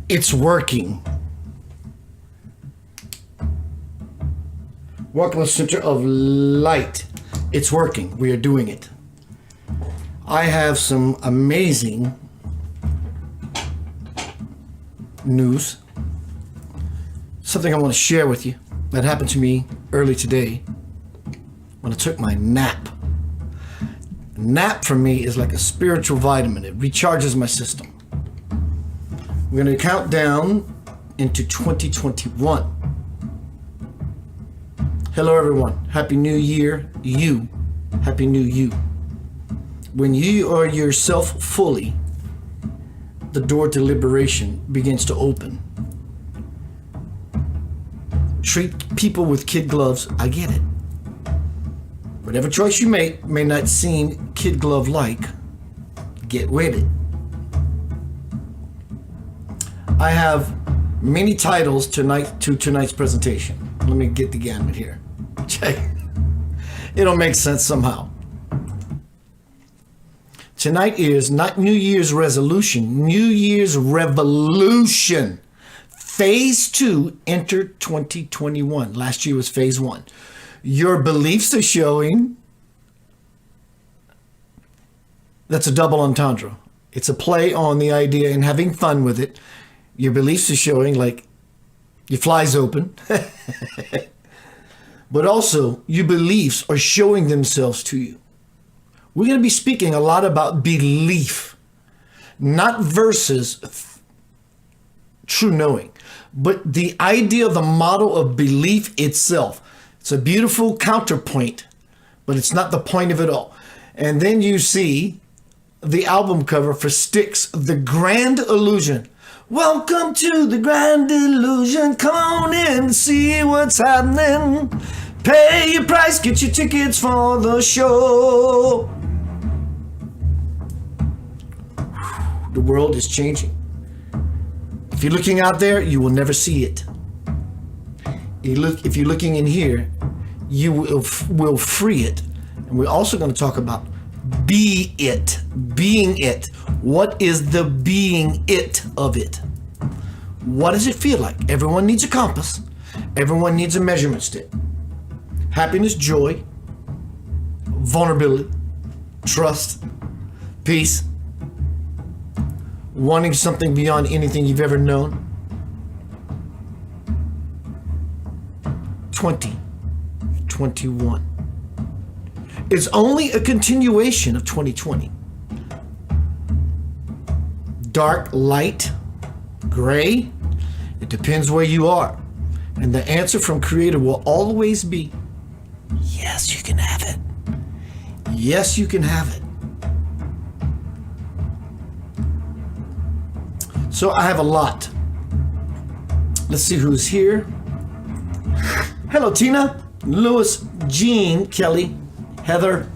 It's working. Welcome to the center of light. It's working. We are doing it. I have some amazing news. Something I want to share with you that happened to me early today when I took my nap. A nap for me is like a spiritual vitamin. It recharges my system. We're going to count down into 2021. Hello, everyone. Happy New Year, you. Happy New You. When you are yourself fully, the door to liberation begins to open. Treat people with kid gloves. I get it. Whatever choice you make may not seem kid glove like. Get with it. I have many titles to tonight's presentation. Let me get the gamut here. Okay. It'll make sense somehow. Tonight is not New Year's resolution, New Year's revolution. Phase 2 entered 2021. Last year was phase 1. Your beliefs are showing. That's a double entendre. It's a play on the idea and having fun with it. Your beliefs are showing, like your fly's open. But also, your beliefs are showing themselves to you. We're going to be speaking a lot about belief, not versus true knowing, but the idea of the model of belief itself. It's a beautiful counterpoint, but it's not the point of it all. And then you see the album cover for Styx, The Grand Illusion. Welcome to the Grand Illusion. Come on in and see what's happening. Pay your price, get your tickets for the show. The world is changing. If you're looking out there, you will never see it. If you're looking in here, you will free it. And we're also going to talk about being it. What is the being it of it? What does it feel like? Everyone needs a compass. Everyone needs a measurement stick. Happiness, joy, vulnerability, trust, peace, wanting something beyond anything you've ever known. 2021. It's only a continuation of 2020. Dark, light, gray, it depends where you are. And the answer from Creator will always be, yes, you can have it. Yes, you can have it. So I have a lot. Let's see who's here. Hello, Tina, Lewis, Jean, Kelly, Heather,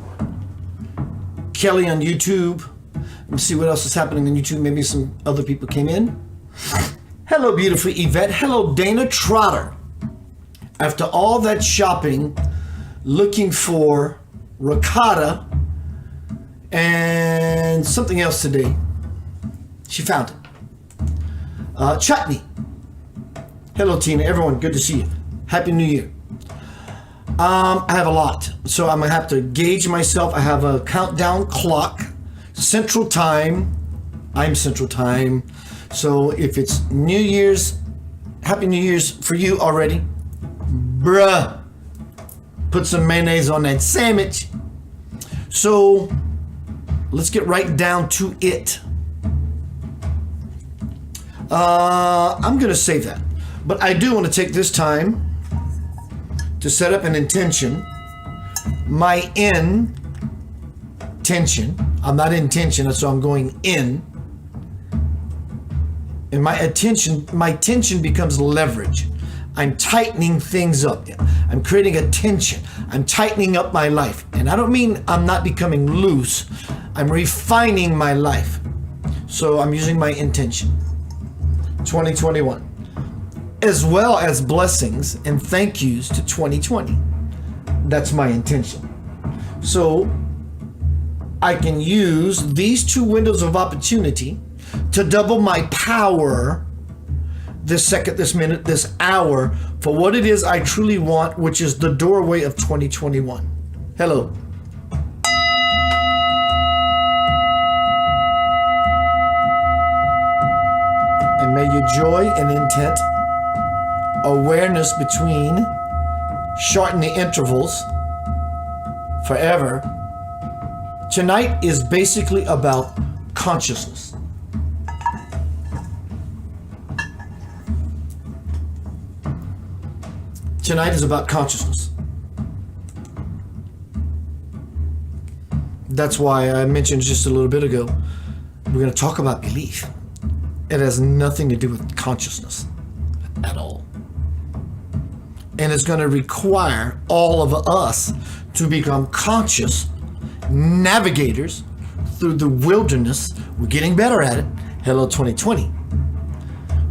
Kelly on YouTube. Let me see what else is happening on YouTube. Maybe some other people came in. Hello, beautiful Yvette. Hello, Dana Trotter. After all that shopping, looking for ricotta and something else today, she found it. Chutney. Hello, Tina. Everyone, good to see you. Happy New Year. I have a lot, so I'm gonna have to gauge myself. I have a countdown clock. Central Time. I'm Central Time. So if it's New Year's, Happy New Year's for you already. Bruh. Put some mayonnaise on that sandwich. So let's get right down to it. I'm going to save that. But I do want to take this time to set up an intention. My intention. I'm not intention, so I'm going in. And my tension becomes leverage. I'm tightening things up. I'm creating a tension. I'm tightening up my life. And I don't mean I'm not becoming loose. I'm refining my life. So I'm using my intention. 2021. As well as blessings and thank yous to 2020. That's my intention. So I can use these two windows of opportunity to double my power this second, this minute, this hour for what it is I truly want, which is the doorway of 2021. Hello. And may your joy and intent, awareness between, shorten the intervals forever. Tonight is basically about consciousness. Tonight is about consciousness. That's why I mentioned just a little bit ago, we're going to talk about belief. It has nothing to do with consciousness at all. And it's going to require all of us to become conscious navigators through the wilderness. We're getting better at it. Hello 2020.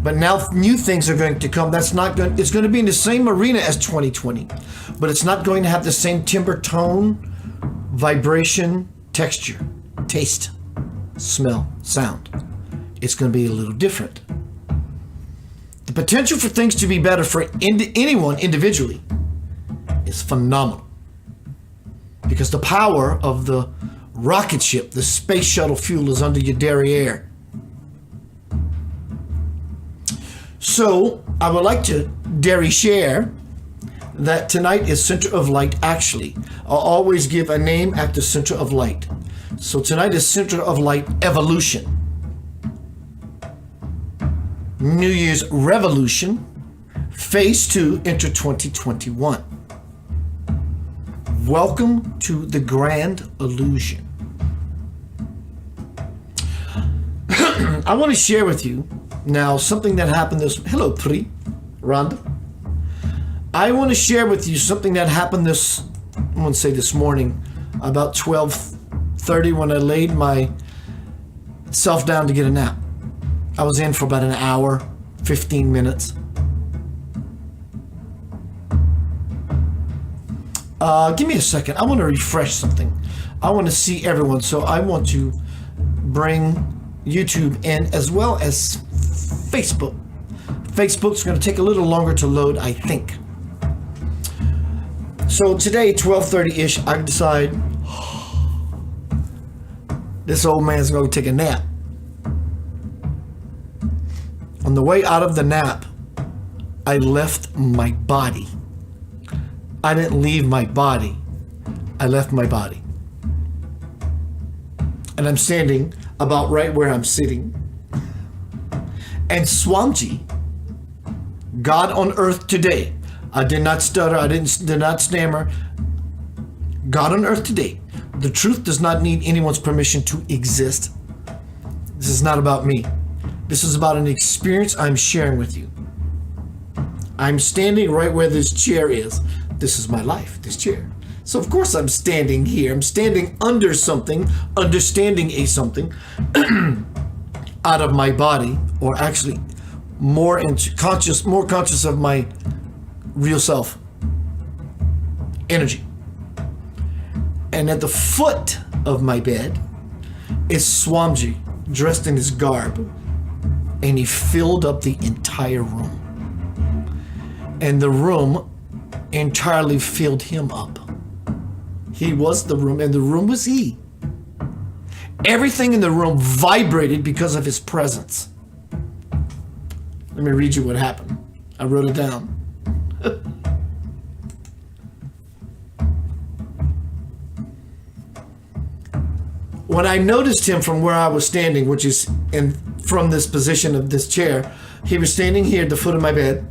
But now new things are going to come. It's going to be in the same arena as 2020, but it's not going to have the same timbre, tone, vibration, texture, taste, smell, sound. It's going to be a little different. The potential for things to be better for anyone individually is phenomenal, because the power of the rocket ship, the space shuttle fuel, is under your derriere. So I would like to share that tonight is Center of Light. Actually, I'll always give a name after Center of Light. So tonight is Center of Light Evolution. New Year's Revolution, Phase 2, enter 2021. Welcome to the Grand Illusion. I want to share with you now something that happened hello Pri, Rhonda. I want to share with you something that happened this morning, about 12:30, when I laid myself down to get a nap. I was in for about an hour, 15 minutes. Give me a second. I want to refresh something. I want to see everyone. So I want to bring YouTube in as well as Facebook. Facebook's going to take a little longer to load, I think. So today, 12:30-ish, I decide this old man's going to take a nap. On the way out of the nap, I left my body. I didn't leave my body. I left my body. And I'm standing about right where I'm sitting. And Swamiji, God on earth today, I did not stutter, I did not stammer. God on earth today, the truth does not need anyone's permission to exist. This is not about me. This is about an experience I'm sharing with you. I'm standing right where this chair is. This is my life, this chair. So of course I'm standing here. I'm standing under something, understanding something out of my body, or actually more conscious of my real self, energy. And at the foot of my bed is Swamiji, dressed in his garb, and he filled up the entire room. And the room entirely filled him up. He was the room, and the room was he. Everything in the room vibrated because of his presence. Let me read you what happened. I wrote it down. When I noticed him from where I was standing, which is from this position of this chair, he was standing here at the foot of my bed.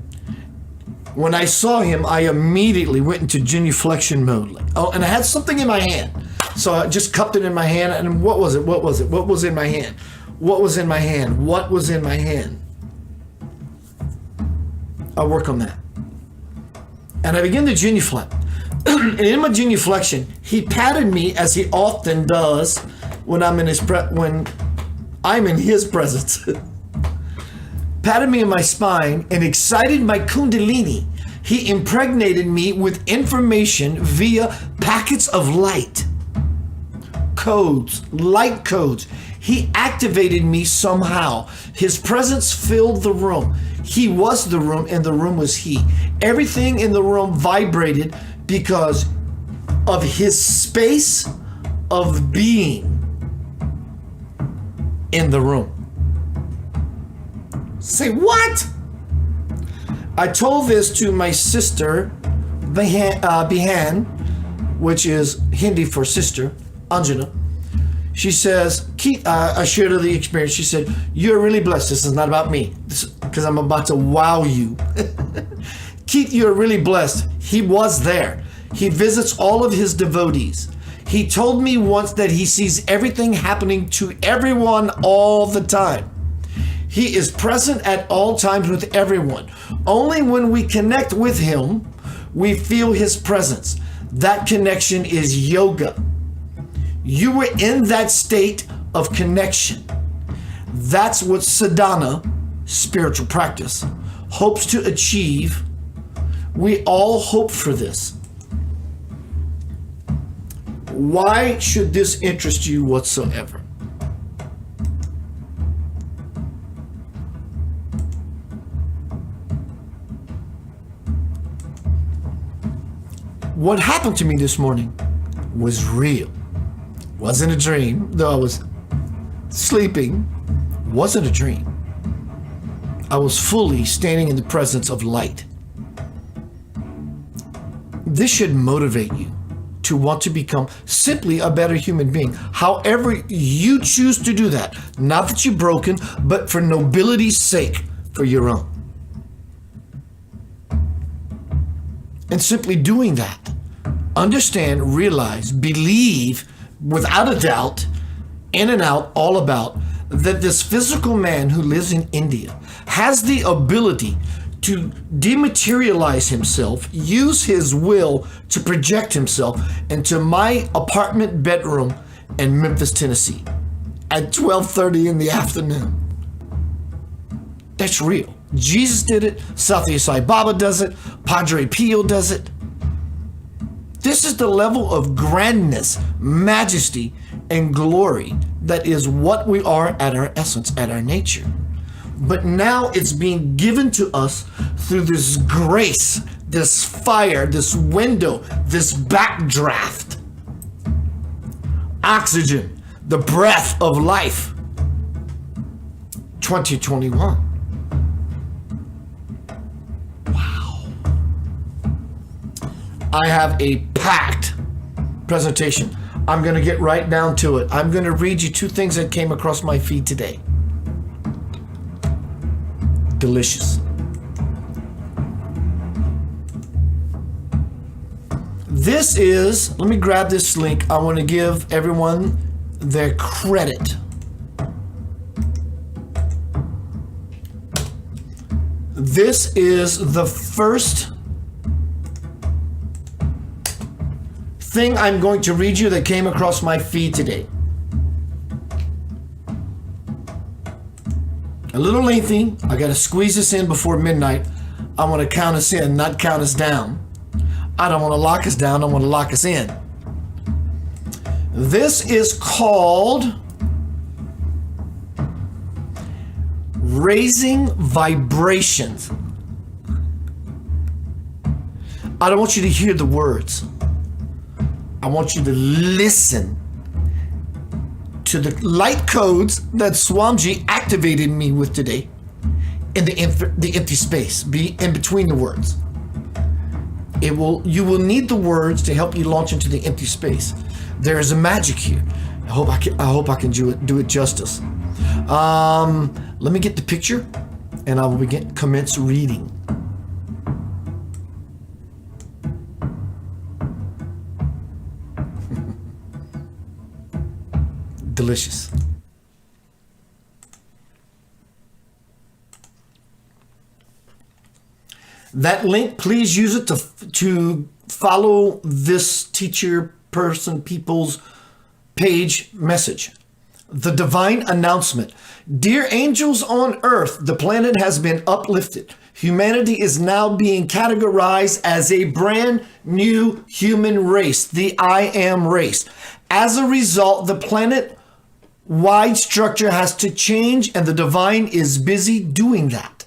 When I saw him, I immediately went into genuflection mode. And I had something in my hand. So I just cupped it in my hand. And what was it? What was it? What was in my hand? What was in my hand? What was in my hand? I'll work on that. And I began to genuflect. And in my genuflection, he patted me as he often does when I'm in his presence. Patted me in my spine and excited my kundalini. He impregnated me with information via packets of light. Codes, light codes. He activated me somehow. His presence filled the room. He was the room and the room was he. Everything in the room vibrated because of his space of being in the room. Say what? I told this to my sister, Bihan, which is Hindi for sister, Anjana. She says, Keith, I shared her the experience. She said, you're really blessed. This is not about me, because I'm about to wow you. Keith, you're really blessed. He was there. He visits all of his devotees. He told me once that he sees everything happening to everyone all the time. He is present at all times with everyone. Only when we connect with him, we feel his presence. That connection is yoga. You were in that state of connection. That's what sadhana, spiritual practice, hopes to achieve. We all hope for this. Why should this interest you whatsoever? What happened to me this morning was real. Wasn't a dream, though I was sleeping. Wasn't a dream. I was fully standing in the presence of light. This should motivate you to want to become simply a better human being. However you choose to do that, not that you're broken, but for nobility's sake, for your own. And simply doing that, understand, realize, believe, without a doubt, in and out, all about, that this physical man who lives in India has the ability to dematerialize himself, use his will to project himself into my apartment bedroom in Memphis, Tennessee at 12:30 in the afternoon. That's real. Jesus did it. Satya Sai Baba does it. Padre Pio does it. This is the level of grandness, majesty, and glory that is what we are at our essence, at our nature. But now it's being given to us through this grace, this fire, this window, this backdraft. Oxygen, the breath of life. 2021. I have a packed presentation. I'm going to get right down to it. I'm going to read you two things that came across my feed today. Delicious. This is, let me grab this link. I want to give everyone their credit. This is the first thing I'm going to read you that came across my feed today. A little lengthy. I got to squeeze this in before midnight. I want to count us in, not count us down. I don't want to lock us down. I want to lock us in. This is called Raising Vibrations. I don't want you to hear the words. I want you to listen to the light codes that Swamiji activated me with today in the empty space, be in between the words. You will need the words to help you launch into the empty space. There is a magic here. I hope I can do it justice. Let me get the picture and I will commence reading. Delicious. That link, please use it to follow this teacher people's page message. The divine announcement. Dear angels on earth, the planet has been uplifted. Humanity is now being categorized as a brand new human race, the I am race. As a result, the planet-wide structure has to change, and the divine is busy doing that.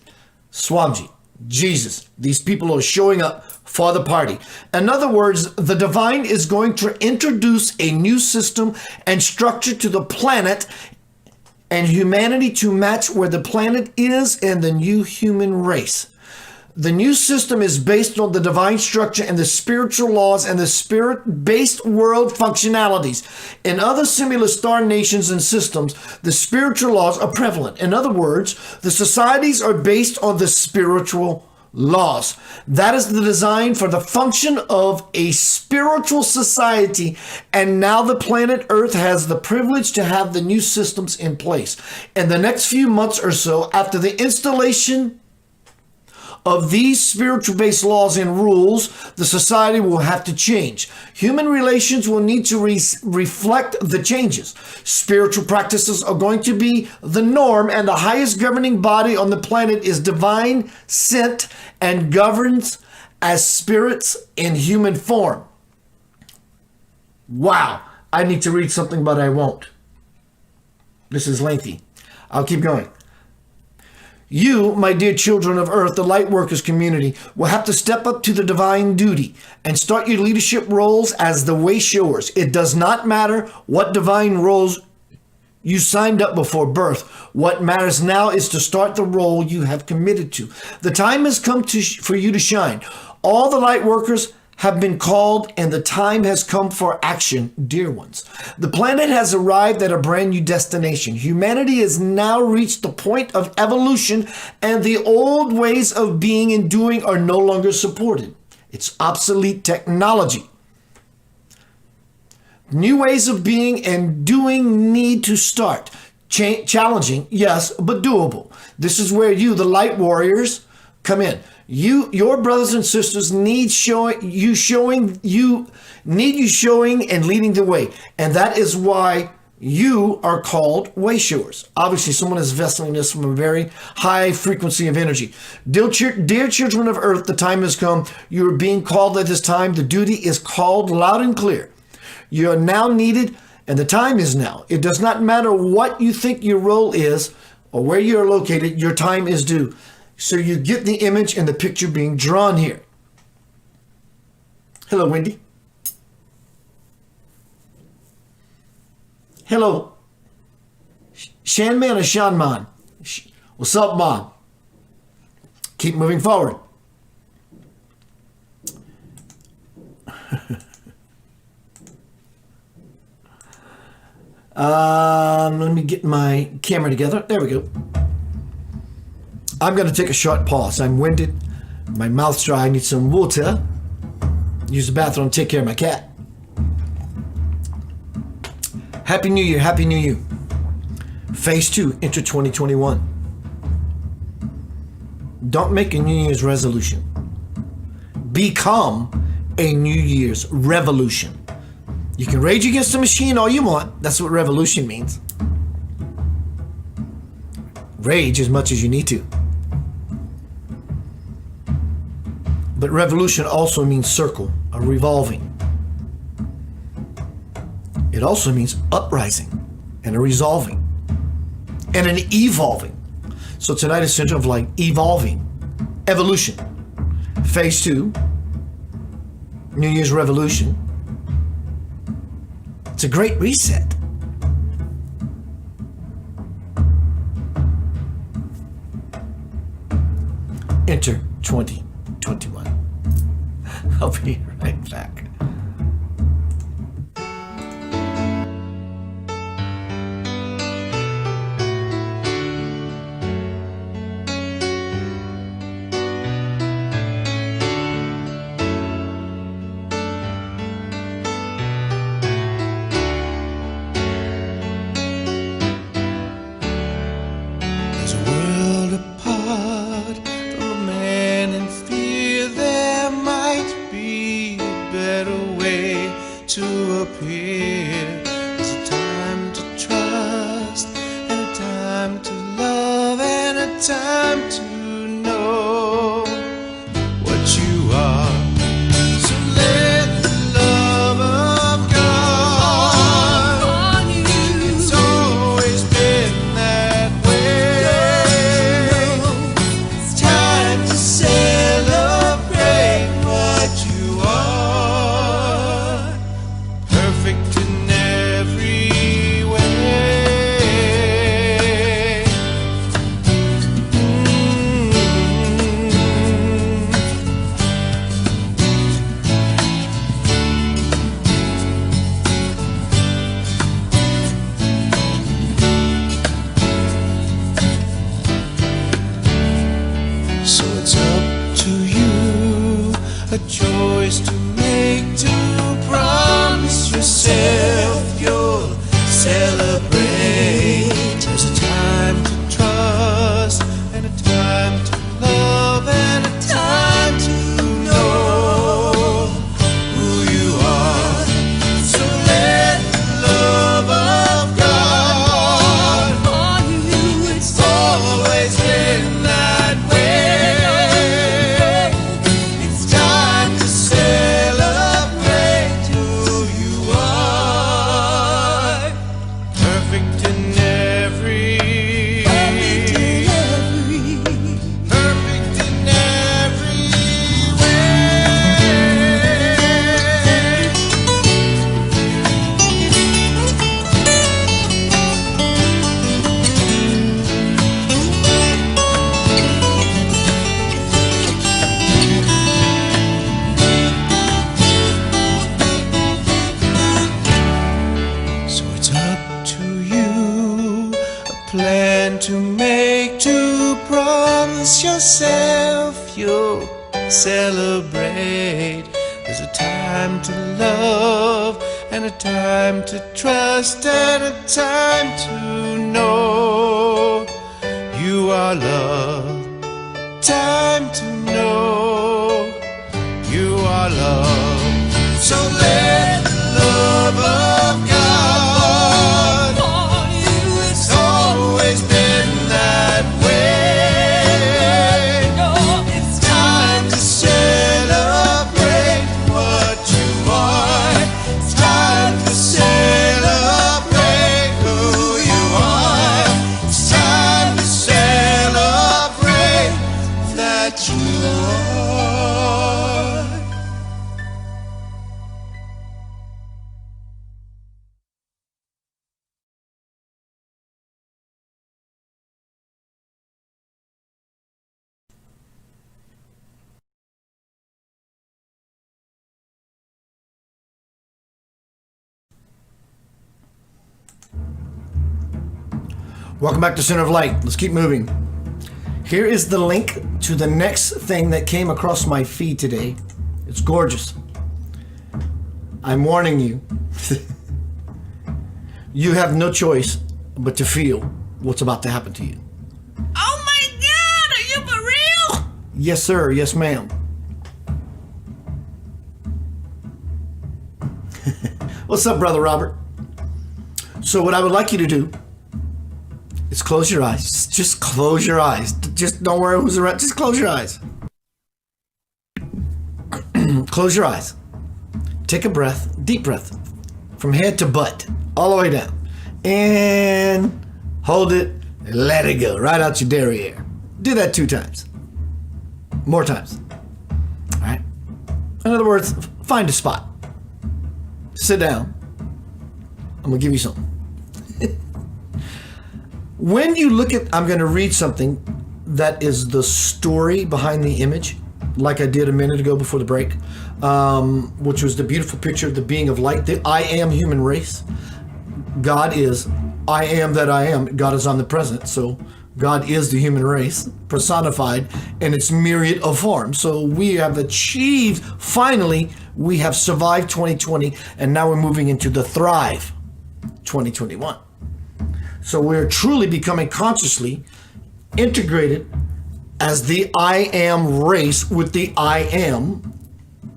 Swamiji, Jesus. These people are showing up for the party. In other words, the divine is going to introduce a new system and structure to the planet and humanity to match where the planet is and the new human race. The new system is based on the divine structure and the spiritual laws and the spirit-based world functionalities. In other similar star nations and systems, the spiritual laws are prevalent. In other words, the societies are based on the spiritual laws. That is the design for the function of a spiritual society, and now the planet Earth has the privilege to have the new systems in place. In the next few months or so, after the installation of these spiritual-based laws and rules, the society will have to change. Human relations will need to reflect the changes. Spiritual practices are going to be the norm, and the highest governing body on the planet is divine sent and governs as spirits in human form. Wow, I need to read something, but I won't. This is lengthy. I'll keep going. You, my dear children of earth, the light workers community, will have to step up to the divine duty and start your leadership roles as the way showers. It does not matter what divine roles you signed up before birth. What matters now is to start the role you have committed to. The time has come for you to shine. All the light workers have been called, and the time has come for action, dear ones. The planet has arrived at a brand new destination. Humanity has now reached the point of evolution, and the old ways of being and doing are no longer supported. It's obsolete technology. New ways of being and doing need to start. Challenging, yes, but doable. This is where you, the light warriors, come in. Your brothers and sisters need you showing and leading the way. And that is why you are called way showers. Obviously, someone is vesseling this from a very high frequency of energy. Dear children of earth, the time has come. You are being called at this time. The duty is called loud and clear. You are now needed, and the time is now. It does not matter what you think your role is or where you are located, your time is due. So you get the image and the picture being drawn here. Hello, Wendy. Hello. Shanman or Shanman? What's up, Mom? Keep moving forward. Let me get my camera together. There we go. I'm going to take a short pause. I'm winded. My mouth's dry. I need some water. Use the bathroom. Take care of my cat. Happy New Year. Happy New You. Phase 2. Enter 2021. Don't make a New Year's resolution. Become a New Year's revolution. You can rage against the machine all you want. That's what revolution means. Rage as much as you need to. But revolution also means circle, a revolving. It also means uprising and a resolving and an evolving. So tonight is centered of like evolving, evolution. Phase 2, New Year's revolution. It's a great reset. Enter 2021. I'll be right back. There's a world apart from a man in fear. There might be a better way to appear. There's a time to trust and a time to love and a time to know what you are. So let the love of God, it's always been that way. It's time a choice to make, to promise yourself you'll celebrate. There's a time to trust, and a time to love, and a time to know who you are. So let the love of God on you. It's always been that way. It's time to celebrate who you are. Perfect in every So it's up to you, a plan to make, to promise yourself you'll celebrate. There's a time to love, and a time to trust, and a time to know you are loved. Time to know you are loved. So let the love of God on you. It's always been that way. It's time to celebrate what you are. It's time to celebrate who you are. It's time to celebrate that you are. Welcome back to Center of Light. Let's keep moving. Here is the link to the next thing that came across my feed today. It's gorgeous. I'm warning you. You have no choice but to feel what's about to happen to you. Oh my God, are you for real? Yes, sir. Yes, ma'am. What's up, Brother Robert? So what I would like you to do is close your eyes. Just close your eyes. Just don't worry who's around. Just close your eyes. Close your eyes. Take a breath, deep breath, from head to butt, all the way down. And hold it, and let it go, right out your derriere. Do that 2 times. More times. All right? In other words, find a spot. Sit down. I'm going to give you something. When you look at, I'm going to read something that is the story behind the image, like I did a minute ago before the break, which was the beautiful picture of the being of light, the I am human race. God is, I am that I am. God is omnipresent, so God is the human race, personified in its myriad of forms. So we have achieved, finally, we have survived 2020, and now we're moving into the Thrive 2021. So we're truly becoming consciously integrated as the I am race with the I am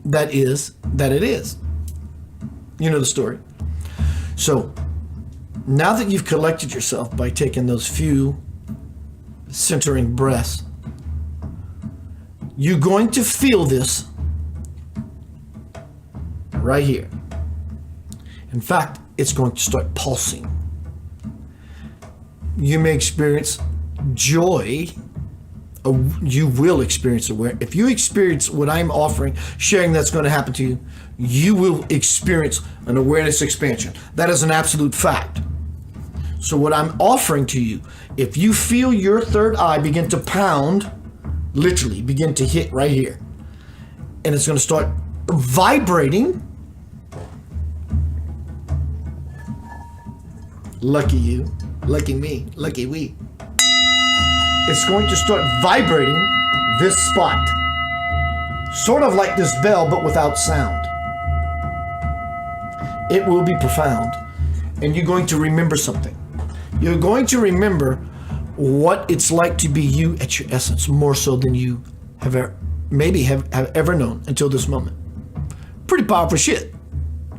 that is that it is. You know the story. So now that you've collected yourself by taking those few centering breaths, you're going to feel this right here. In fact, it's going to start pulsing. You may experience joy. You will experience awareness. If you experience what I'm offering, sharing that's going to happen to you, you will experience an awareness expansion. That is an absolute fact. So what I'm offering to you, if you feel your third eye begin to pound, literally begin to hit right here, and it's going to start vibrating. Lucky you, lucky me, lucky we. It's going to start vibrating this spot. Sort of like this bell, but without sound. It will be profound. And you're going to remember something. You're going to remember what it's like to be you at your essence, more so than you have ever known until this moment. Pretty powerful shit.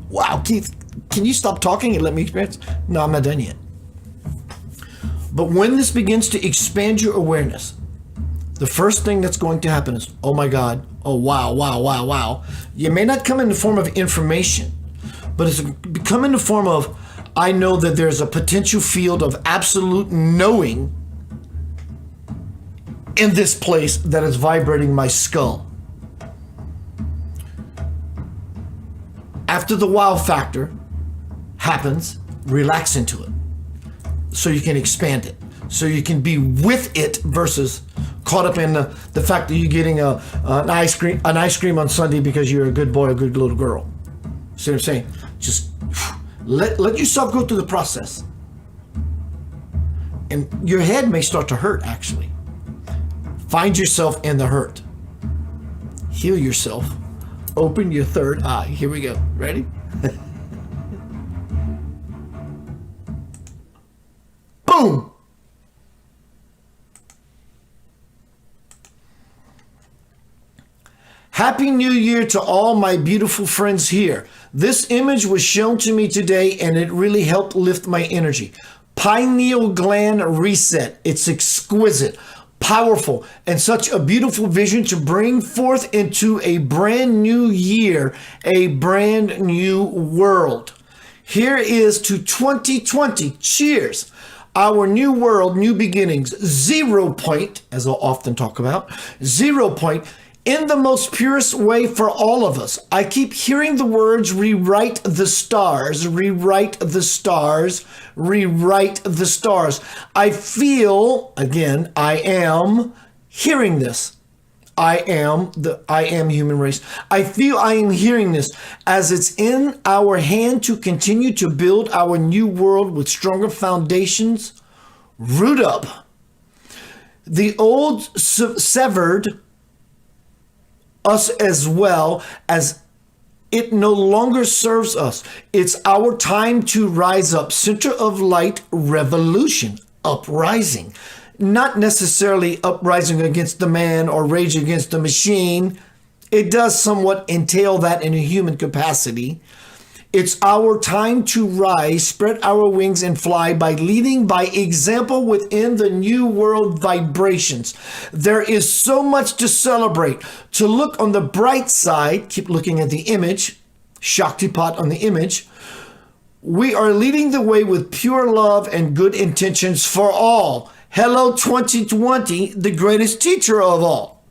Wow, Keith, can you stop talking and let me experience? No, I'm not done yet. But when this begins to expand your awareness, the first thing that's going to happen is, oh my God, oh wow, wow, wow, wow. You may not come in the form of information, but it's come in the form of, I know that there's a potential field of absolute knowing in this place that is vibrating my skull. After the wow factor happens, relax into it so you can expand it, so you can be with it versus caught up in the fact that you're getting an ice cream on Sunday because you're a good boy, a good little girl. See what I'm saying? Just let yourself go through the process. And your head may start to hurt, actually. Find yourself in the hurt. Heal yourself. Open your third eye. Here we go. Ready? Boom! Happy New Year to all my beautiful friends here. This image was shown to me today and it really helped lift my energy. Pineal gland reset. It's exquisite, powerful, and such a beautiful vision to bring forth into a brand new year, a brand new world. Here is to 2020. Cheers. Our new world, new beginnings. 0 point, as I'll often talk about, 0 point, in the most purest way for all of us. I keep hearing the words, rewrite the stars, rewrite the stars, rewrite the stars. I feel, again, I am hearing this. I am human race. I feel I am hearing this as it's in our hand to continue to build our new world with stronger foundations. Root up. The old severed us as well as it no longer serves us. It's our time to rise up. Center of light revolution, uprising. Not necessarily uprising against the man or rage against the machine. It does somewhat entail that in a human capacity. It's our time to rise, spread our wings and fly by leading by example within the new world vibrations. There is so much to celebrate. To look on the bright side, keep looking at the image, Shaktipat on the image. We are leading the way with pure love and good intentions for all. Hello 2020, the greatest teacher of all.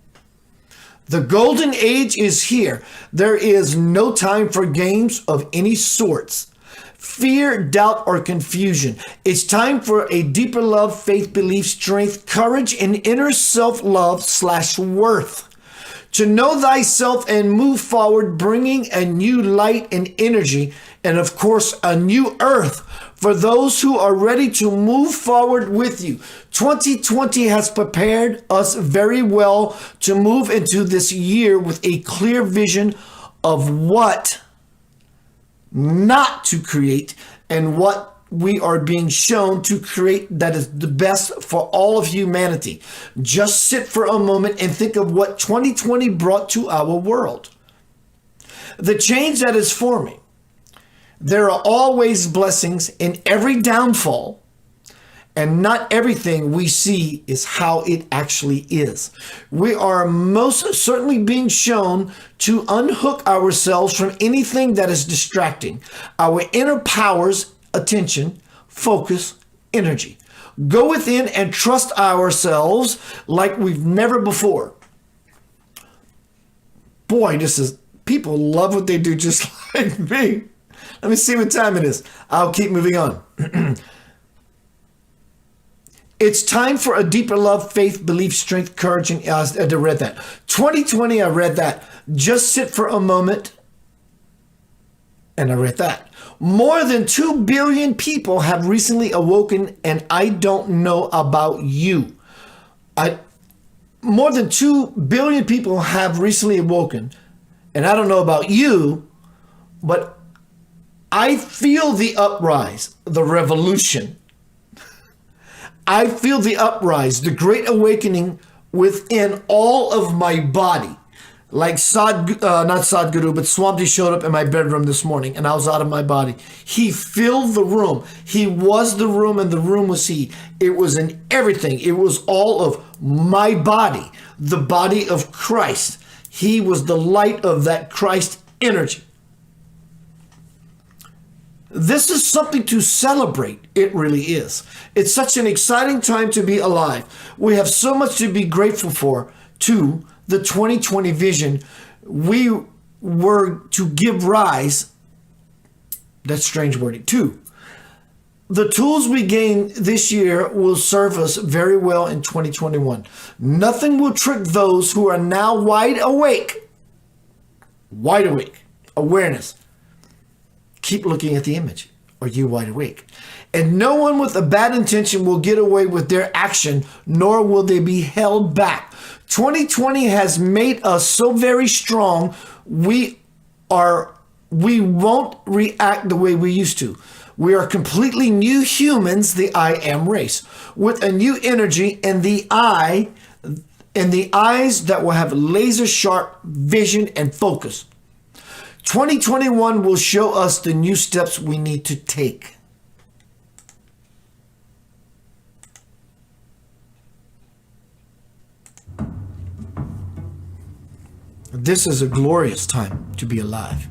The golden age is here. There is no time for games of any sorts. Fear, doubt, or confusion. It's time for a deeper love, faith, belief, strength, courage, and inner self-love / worth. To know thyself and move forward, bringing a new light and energy, and of course, a new earth for those who are ready to move forward with you. 2020 has prepared us very well to move into this year with a clear vision of what not to create and what we are being shown to create that is the best for all of humanity. Just sit for a moment and think of what 2020 brought to our world. The change that is forming. There are always blessings in every downfall, and not everything we see is how it actually is. We are most certainly being shown to unhook ourselves from anything that is distracting. Our inner powers, attention, focus, energy. Go within and trust ourselves like we've never before. Boy, people love what they do just like me. Let me see what time it is. I'll keep moving on. It's time for a deeper love, faith, belief, strength, courage, and I read that. 2020, I read that. Just sit for a moment. And I read that. More than 2 billion people have recently awoken, and I don't know about you. more than 2 billion people have recently awoken. And I don't know about you, but I feel the uprise, the revolution. I feel the uprise, the great awakening within all of my body. Like not Sadhguru, but Swamti showed up in my bedroom this morning and I was out of my body. He filled the room. He was the room and the room was he. It was in everything. It was all of my body, the body of Christ. He was the light of that Christ energy. This is something to celebrate. It really is. It's such an exciting time to be alive. We have so much to be grateful for, too. The 2020 vision, we were to give rise, that's strange wording, too. The tools we gain this year will serve us very well in 2021. Nothing will trick those who are now wide awake. Wide awake. Awareness. Keep looking at the image. Are you wide awake? And no one with a bad intention will get away with their action, nor will they be held back. 2020 has made us so very strong, we won't react the way we used to. We are completely new humans, the I am race, with a new energy and the eyes that will have laser sharp vision and focus. 2021 will show us the new steps we need to take. This is a glorious time to be alive.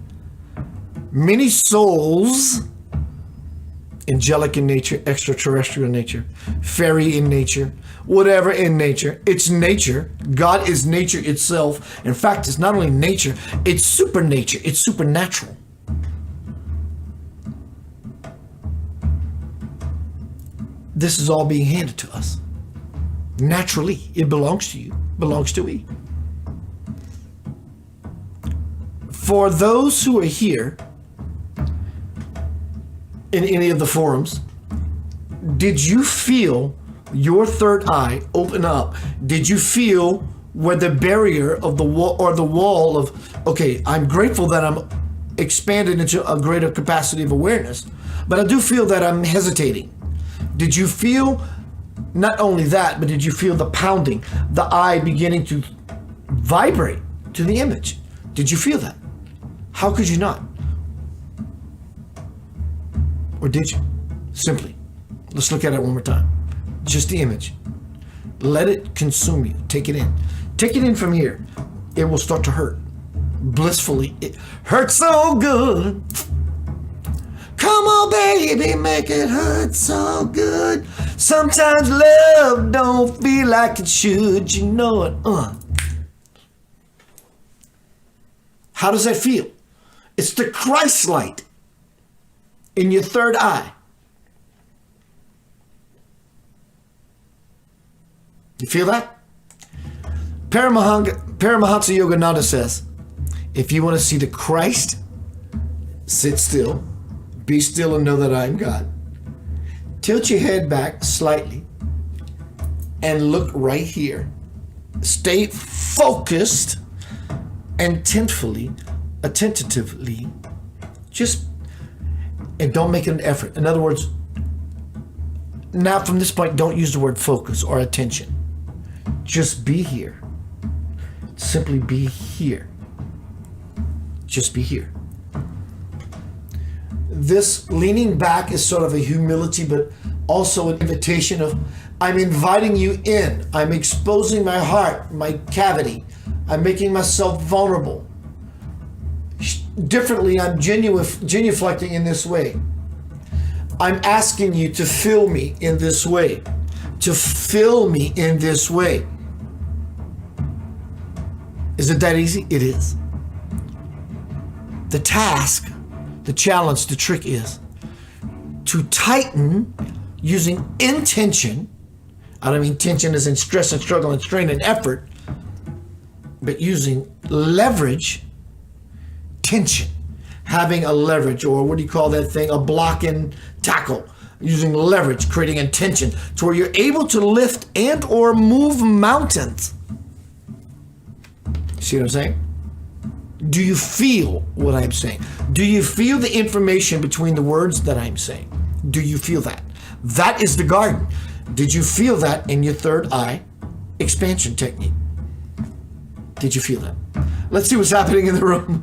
Many souls, angelic in nature, extraterrestrial in nature, fairy in nature, whatever in nature, it's nature. God is nature itself. In fact, it's not only nature, it's supernature, it's supernatural. This is all being handed to us. Naturally, it belongs to you, belongs to we. For those who are here in any of the forums, did you feel your third eye open up? Did you feel where the barrier of the wall or the wall of, okay, I'm grateful that I'm expanded into a greater capacity of awareness, but I do feel that I'm hesitating. Did you feel not only that, but did you feel the pounding, the eye beginning to vibrate to the image? Did you feel that? How could you not? Or did you? Simply, let's look at it one more time. Just the image. Let it consume you. Take it in. Take it in from here. It will start to hurt. Blissfully. It hurts so good. Come on, baby, make it hurt so good. Sometimes love don't feel like it should. You know it. How does that feel? It's the Christ light in your third eye. You feel that? Paramahansa Yogananda says, if you want to see the Christ, sit still, be still and know that I am God. Tilt your head back slightly and look right here. Stay focused and attentively, just, and don't make it an effort. In other words, now from this point, don't use the word focus or attention. Just be here. Simply be here. Just be here. This leaning back is sort of a humility, but also an invitation of, I'm inviting you in. I'm exposing my heart, my cavity. I'm making myself vulnerable. Differently, I'm genuflecting in this way. I'm asking you to fill me in this way. To fill me in this way. Is it that easy? It is. The task, the challenge, the trick is to tighten using intention. I don't mean tension as in stress and struggle and strain and effort, but using leverage, tension, having a leverage, or what do you call that thing? A block and tackle. Using leverage, creating a tension to where you're able to lift and or move mountains. See what I'm saying? Do you feel what I'm saying? Do you feel the information between the words that I'm saying? Do you feel that? That is the garden. Did you feel that in your third eye expansion technique? Did you feel that? Let's see what's happening in the room.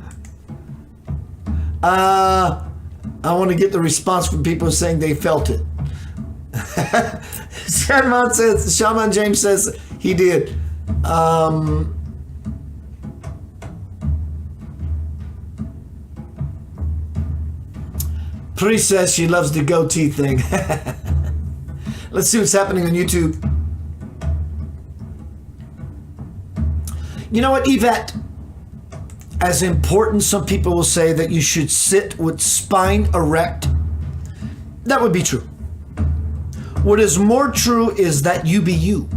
I want to get the response from people saying they felt it. Shaman James says he did. Pri says she loves the goatee thing. Let's see what's happening on YouTube. You know what, Yvette? As important, some people will say that you should sit with spine erect. That would be true. What is more true is that you be you.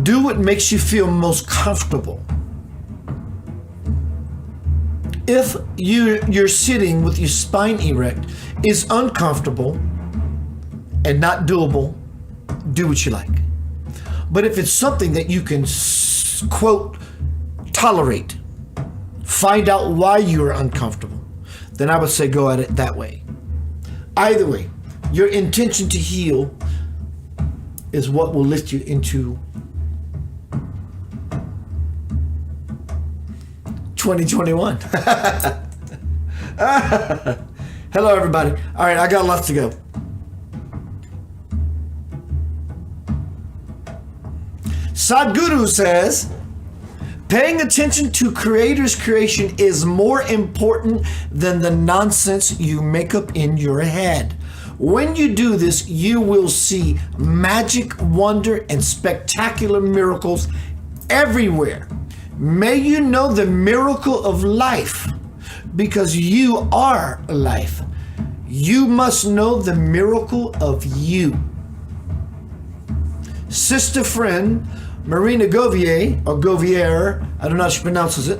Do what makes you feel most comfortable. If you're sitting with your spine erect is uncomfortable and not doable, do what you like. But if it's something that you can, quote, tolerate, find out why you're uncomfortable, then I would say go at it that way. Either way, your intention to heal is what will lift you into 2021. Hello, everybody. All right, I got lots to go. Sadhguru says, paying attention to Creator's creation is more important than the nonsense you make up in your head. When you do this, you will see magic, wonder, and spectacular miracles everywhere. May you know the miracle of life, because you are life. You must know the miracle of you. Sister friend Marina Govier, or Govier, I don't know how she pronounces it,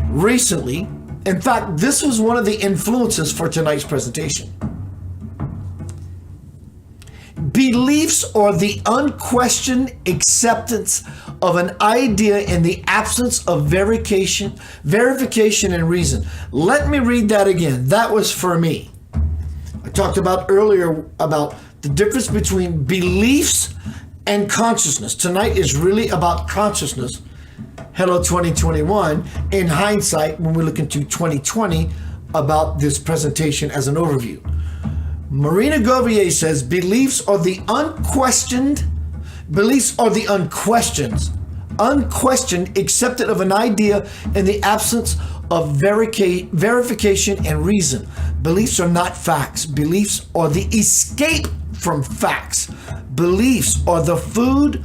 recently, in fact, this was one of the influences for tonight's presentation. Beliefs are the unquestioned acceptance of an idea in the absence of verification and reason. Let me read that again. That was for me. I talked about earlier about the difference between beliefs and consciousness. Tonight is really about consciousness. Hello 2021. In hindsight, when we look into 2020, about this presentation as an overview. Marina Govier says beliefs are the unquestioned accepted of an idea in the absence of verification and reason. Beliefs are not facts. Beliefs are the escape from facts. Beliefs are the food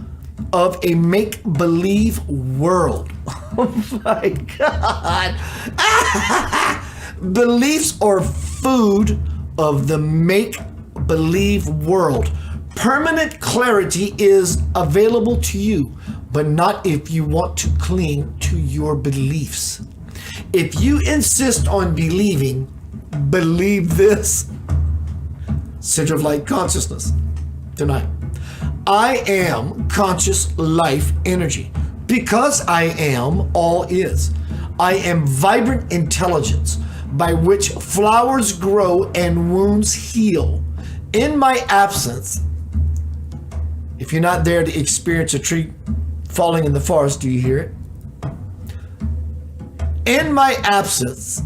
of a make-believe world. Oh my God. Beliefs are food of the make-believe world. Permanent clarity is available to you, but not if you want to cling to your beliefs. If you insist on believing, believe this. Center of Light Consciousness tonight. I am conscious life energy. Because I am, all is. I am vibrant intelligence by which flowers grow and wounds heal. In my absence, if you're not there to experience a tree falling in the forest, do you hear it? In my absence,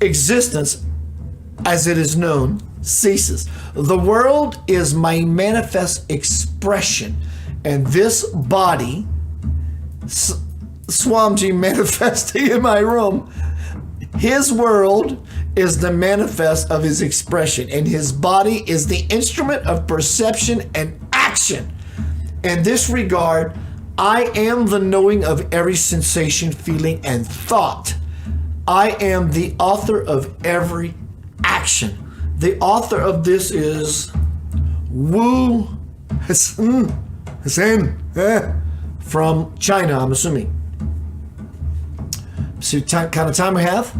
existence, as it is known, ceases. The world is my manifest expression, and this body, Swamji manifesting in my room, his world is the manifest of his expression, and his body is the instrument of perception and action. In this regard, I am the knowing of every sensation, feeling, and thought. I am the author of every action. The author of this is Wu Hsin from China, I'm assuming. See what kind of time we have?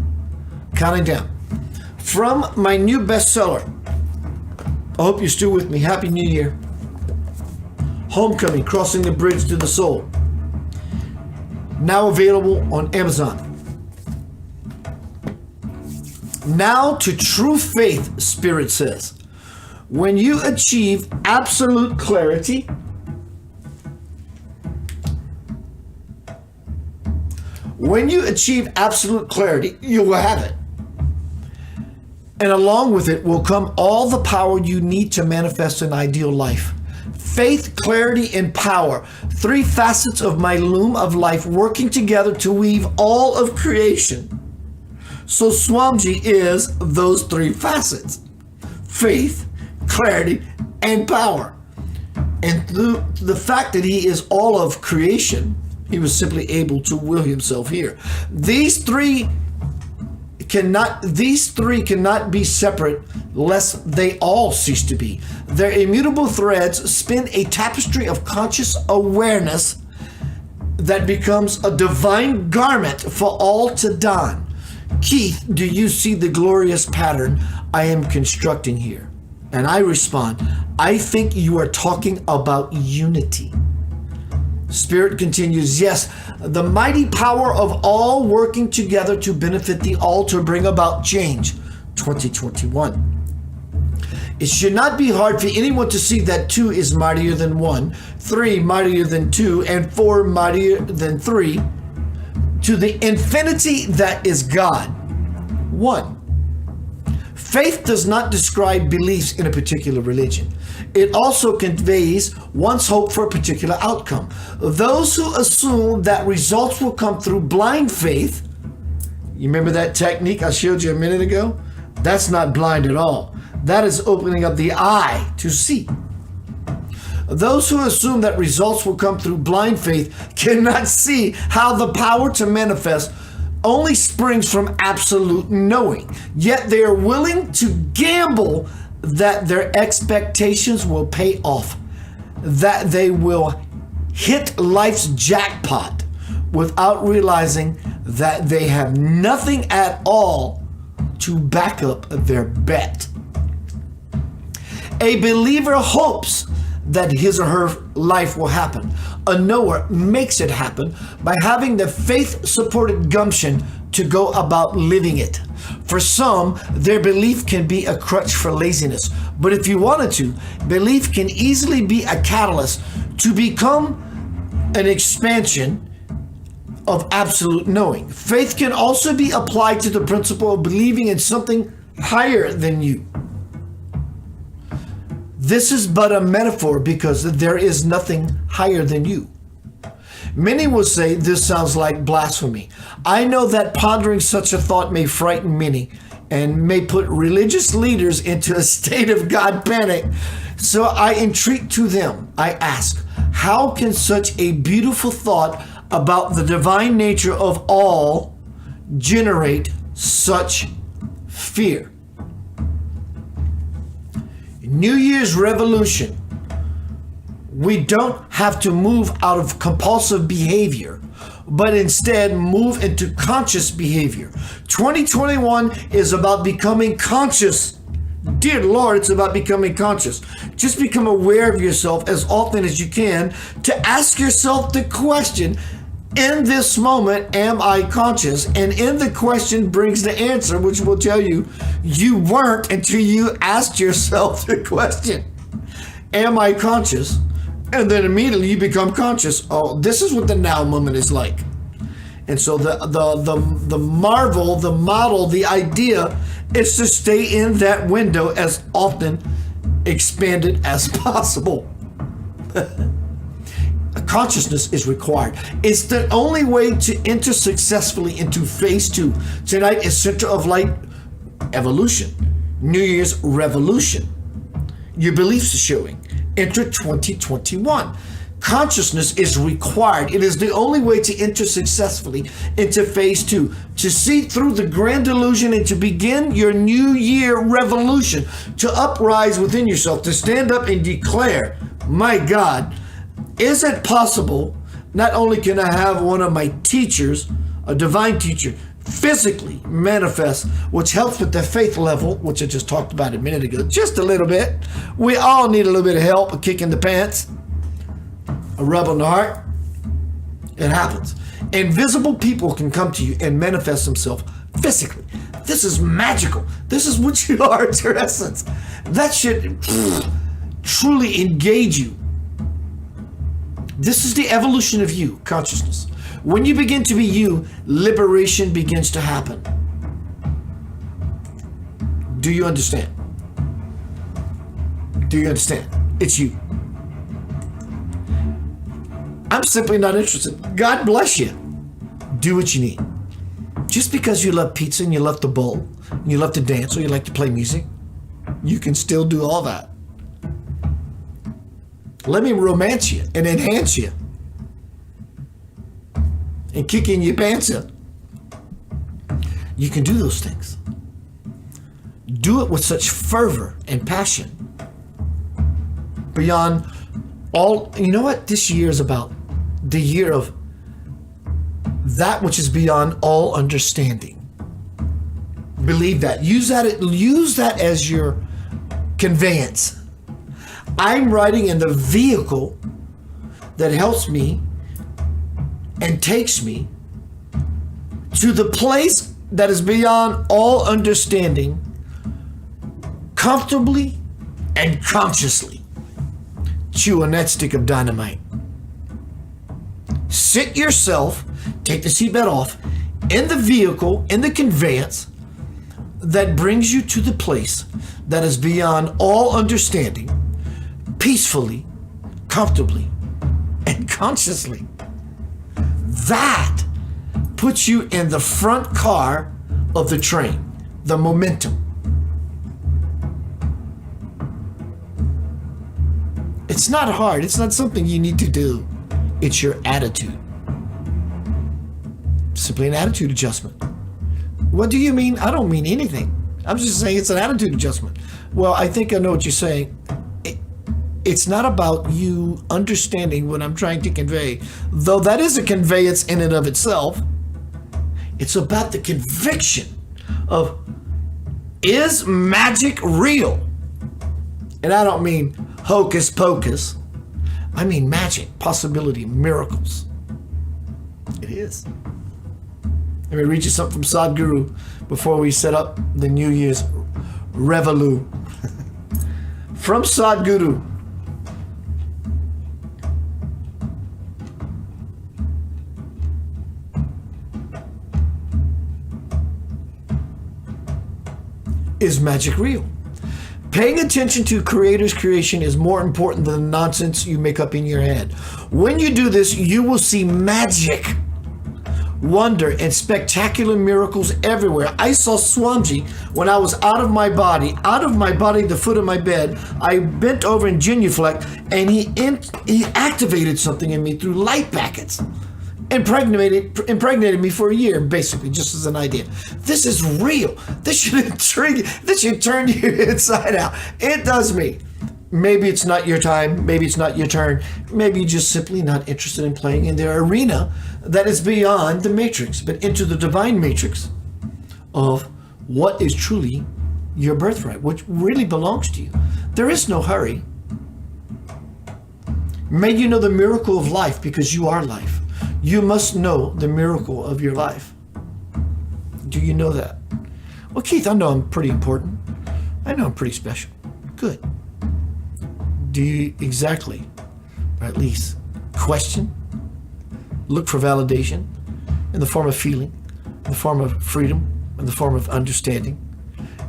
Counting down. From my new bestseller, I hope you're still with me. Happy New Year. Homecoming, Crossing the Bridge to the Soul. now available on Amazon. Now to true faith, Spirit says. When you achieve absolute clarity, you will have it. And along with it will come all the power you need to manifest an ideal life. Faith, clarity, and power. 3 facets of my loom of life working together to weave all of creation. So Swamiji is those 3 facets. Faith, clarity, and power. And through the fact that he is all of creation, he was simply able to will himself here. These three cannot be separate lest they all cease to be. Their immutable threads spin a tapestry of conscious awareness that becomes a divine garment for all to don. Keith, do you see the glorious pattern I am constructing here? And I respond, I think you are talking about unity. Spirit continues, yes, the mighty power of all working together to benefit the all to bring about change. 2021. It should not be hard for anyone to see that 2 is mightier than 1, 3 mightier than 2, and 4 mightier than 3, to the infinity that is God. 1. Faith does not describe beliefs in a particular religion. It also conveys one's hope for a particular outcome. Those who assume that results will come through blind faith, you remember that technique I showed you a minute ago? That's not blind at all. That is opening up the eye to see. Those who assume that results will come through blind faith cannot see how the power to manifest only springs from absolute knowing. Yet they are willing to gamble that their expectations will pay off, that they will hit life's jackpot without realizing that they have nothing at all to back up their bet. A believer hopes that his or her life will happen. A knower makes it happen by having the faith-supported gumption to go about living it. For some, their belief can be a crutch for laziness, but if you wanted to, belief can easily be a catalyst to become an expansion of absolute knowing. Faith can also be applied to the principle of believing in something higher than you. This is but a metaphor because there is nothing higher than you. Many will say this sounds like blasphemy. I know that pondering such a thought may frighten many and may put religious leaders into a state of God panic. So I entreat to them, I ask, how can such a beautiful thought about the divine nature of all generate such fear? New Year's revolution. We don't have to move out of compulsive behavior, but instead move into conscious behavior. 2021 is about becoming conscious. Dear Lord, it's about becoming conscious. Just become aware of yourself as often as you can to ask yourself the question, in this moment, am I conscious? And in the question brings the answer, which will tell you, you weren't until you asked yourself the question, am I conscious? And then immediately you become conscious. Oh, this is what the now moment is like. And so the marvel, the model, the idea is to stay in that window as often expanded as possible. Consciousness is required. It's the only way to enter successfully into phase 2. Tonight is Center of Light Evolution. New Year's Revolution. Your beliefs are showing. Enter 2021. Consciousness is required. It is the only way to enter successfully into phase 2, to see through the grand illusion and to begin your new year revolution, to uprise within yourself, to stand up and declare, my God, is it possible not only can I have one of my teachers, a divine teacher, physically manifest, which helps with the faith level, which I just talked about a minute ago, just a little bit. We all need a little bit of help, a kick in the pants, a rub on the heart. It happens. Invisible people can come to you and manifest themselves physically. This is magical. This is what you are at your essence. That should truly engage you. This is the evolution of you, consciousness. When you begin to be you, liberation begins to happen. Do you understand? Do you understand? It's you. I'm simply not interested. God bless you. Do what you need. Just because you love pizza and you love to bowl, and you love to dance or you like to play music, you can still do all that. Let me romance you and enhance you and kick in your pants up. You can do those things. Do it with such fervor and passion. Beyond all, you know what this year is about? The year of that which is beyond all understanding. Believe that. Use that as your conveyance. I'm riding in the vehicle that helps me and takes me to the place that is beyond all understanding, comfortably and consciously. Chew on that stick of dynamite. Sit yourself, take the seatbelt off, in the vehicle, in the conveyance that brings you to the place that is beyond all understanding, peacefully, comfortably, and consciously. That puts you in the front car of the train, the momentum. It's not hard. It's not something you need to do. It's your attitude. Simply an attitude adjustment. What do you mean? I don't mean anything. I'm just saying it's an attitude adjustment. Well, I think I know what you're saying. It's not about you understanding what I'm trying to convey, though that is a conveyance in and of itself. It's about the conviction of, is magic real? And I don't mean hocus pocus. I mean magic, possibility, miracles. It is. Let me read you something from Sadhguru before we set up the New Year's Revolu. From Sadhguru. Is magic real? Paying attention to Creator's creation is more important than the nonsense you make up in your head. When you do this, you will see magic, wonder, and spectacular miracles everywhere. I saw Swamiji when I was out of my body, the foot of my bed. I bent over and genuflect, and he activated something in me through light packets. Impregnated me for a year, basically, just as an idea. This is real. This should intrigue you. This should turn you inside out. It does me. Maybe it's not your time. Maybe it's not your turn. Maybe you're just simply not interested in playing in the arena that is beyond the matrix, but into the divine matrix of what is truly your birthright, which really belongs to you. There is no hurry. May you know the miracle of life because you are life. You must know the miracle of your life. Do you know that? Well, Keith, I know I'm pretty important. I know I'm pretty special. Good. Do you exactly, or at least question, look for validation in the form of feeling, in the form of freedom, in the form of understanding,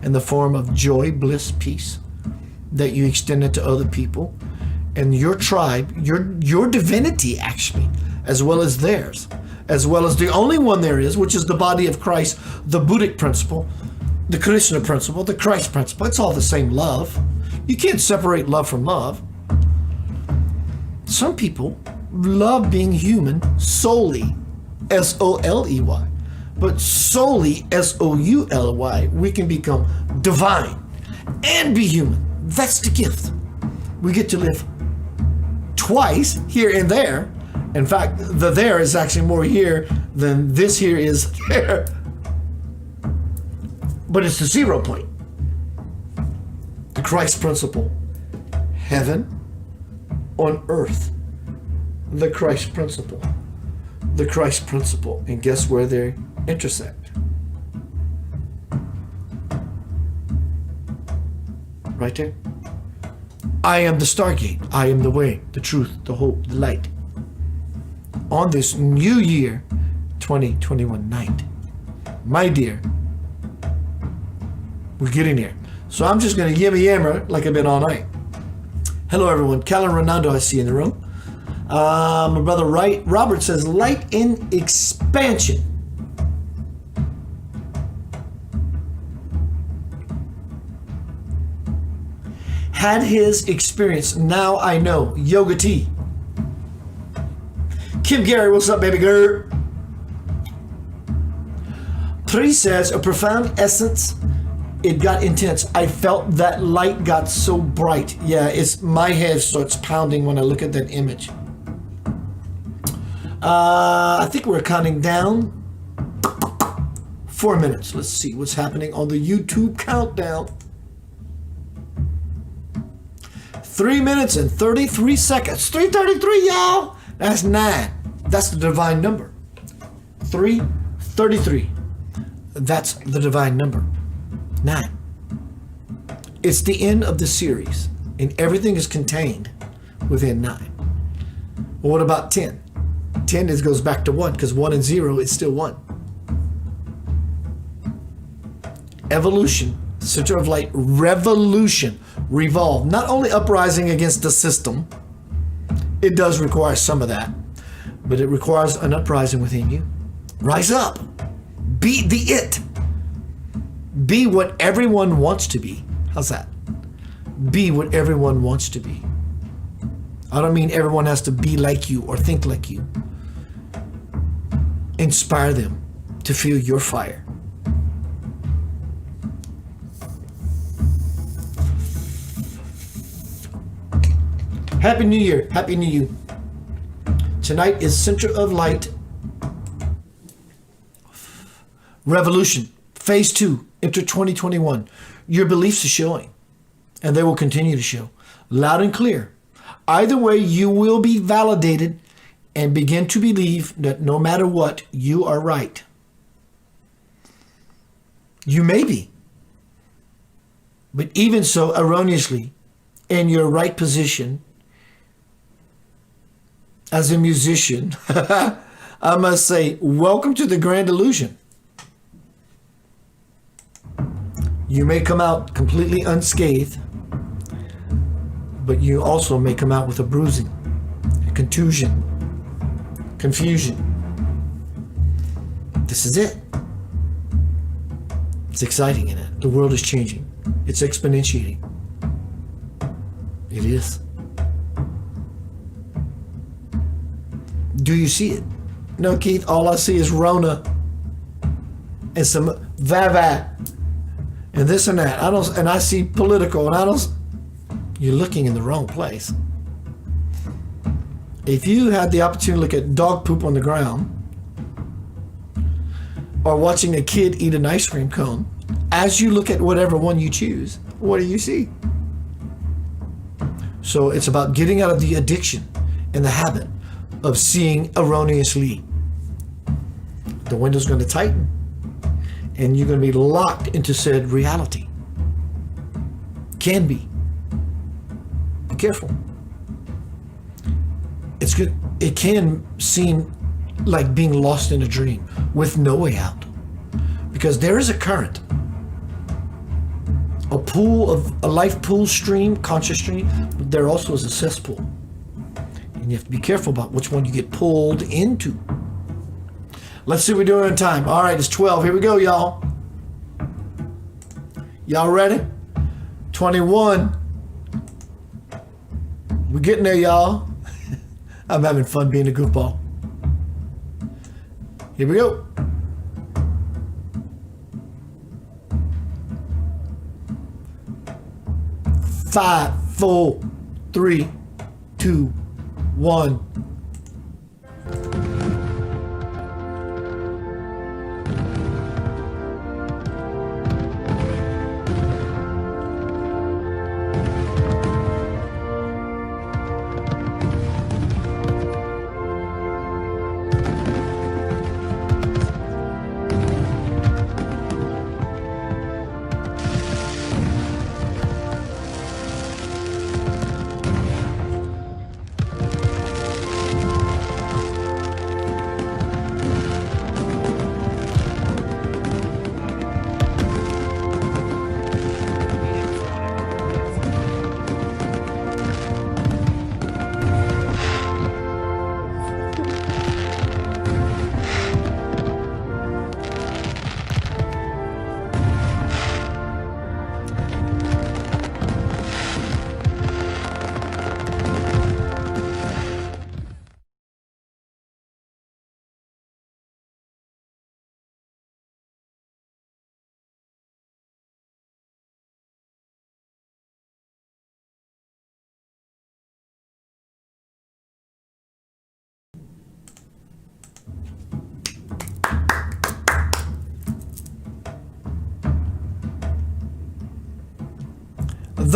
in the form of joy, bliss, peace that you extend it to other people and your tribe, your divinity actually, as well as theirs, as well as the only one there is, which is the body of Christ, the Buddhic principle, the Krishna principle, the Christ principle. It's all the same love. You can't separate love from love. Some people love being human solely, S-O-L-E-Y, but solely, S-O-U-L-Y, we can become divine and be human. That's the gift. We get to live twice, here and there. In fact, the there is actually more here than this here is there. But it's the 0 point. The Christ principle. Heaven on earth. The Christ principle. the Christ principle. And guess where they intersect? Right there. I am the Stargate. I am the way, the truth, the hope, the light. On this new year, 2021 night, my dear, we're getting there. So I'm just going to yammer like I've been all night. Hello, everyone. Callan Ronaldo, I see in the room. My brother Robert says, light in expansion. Had his experience. Now I know. Yoga T. Kim Gary, what's up, baby girl? Pri says, a profound essence. It got intense. I felt that light got so bright. Yeah, it's my head starts pounding when I look at that image. I think we're counting down 4 minutes. Let's see what's happening on the YouTube countdown. 3 minutes and 33 seconds. 3:33, y'all. That's 9. That's the divine number. 3:33. That's the divine number. 9. It's the end of the series, and everything is contained within 9. Well, what about 10? 10 goes back to 1, because 1 and 0 is still 1. Evolution, center of light, revolution, revolve. Not only uprising against the system, it does require some of that, but it requires an uprising within you. Rise up. Be the it. Be what everyone wants to be. How's that? Be what everyone wants to be. I don't mean everyone has to be like you or think like you. Inspire them to feel your fire. Happy New Year. Happy New You. Tonight is Center of Light Revolution. Phase 2. Enter 2021. Your beliefs are showing, and they will continue to show loud and clear. Either way, you will be validated and begin to believe that no matter what, you are right. You may be, but even so, erroneously, in your right position as a musician, I must say, welcome to the grand illusion. You may come out completely unscathed, but you also may come out with a bruising, a contusion, confusion. This is it. It's exciting in it. The world is changing. It's exponentiating. It is. Do you see it? No, Keith, all I see is Rona and some va-va and this and that. And I see political, and you're looking in the wrong place. If you had the opportunity to look at dog poop on the ground or watching a kid eat an ice cream cone, as you look at whatever one you choose, what do you see? So it's about getting out of the addiction and the habit of seeing erroneously. The window's going to tighten, and you're going to be locked into said reality. Can be. Be careful. It's good. It can seem like being lost in a dream with no way out, because there is a current, a life pool stream, conscious stream, but there also is a cesspool. And you have to be careful about which one you get pulled into. Let's see what we're doing in time. All right, it's 12. Here we go, y'all. Y'all ready? 21. We're getting there, y'all. I'm having fun being a goofball. Here we go. 5, 4, 3, 2, 1.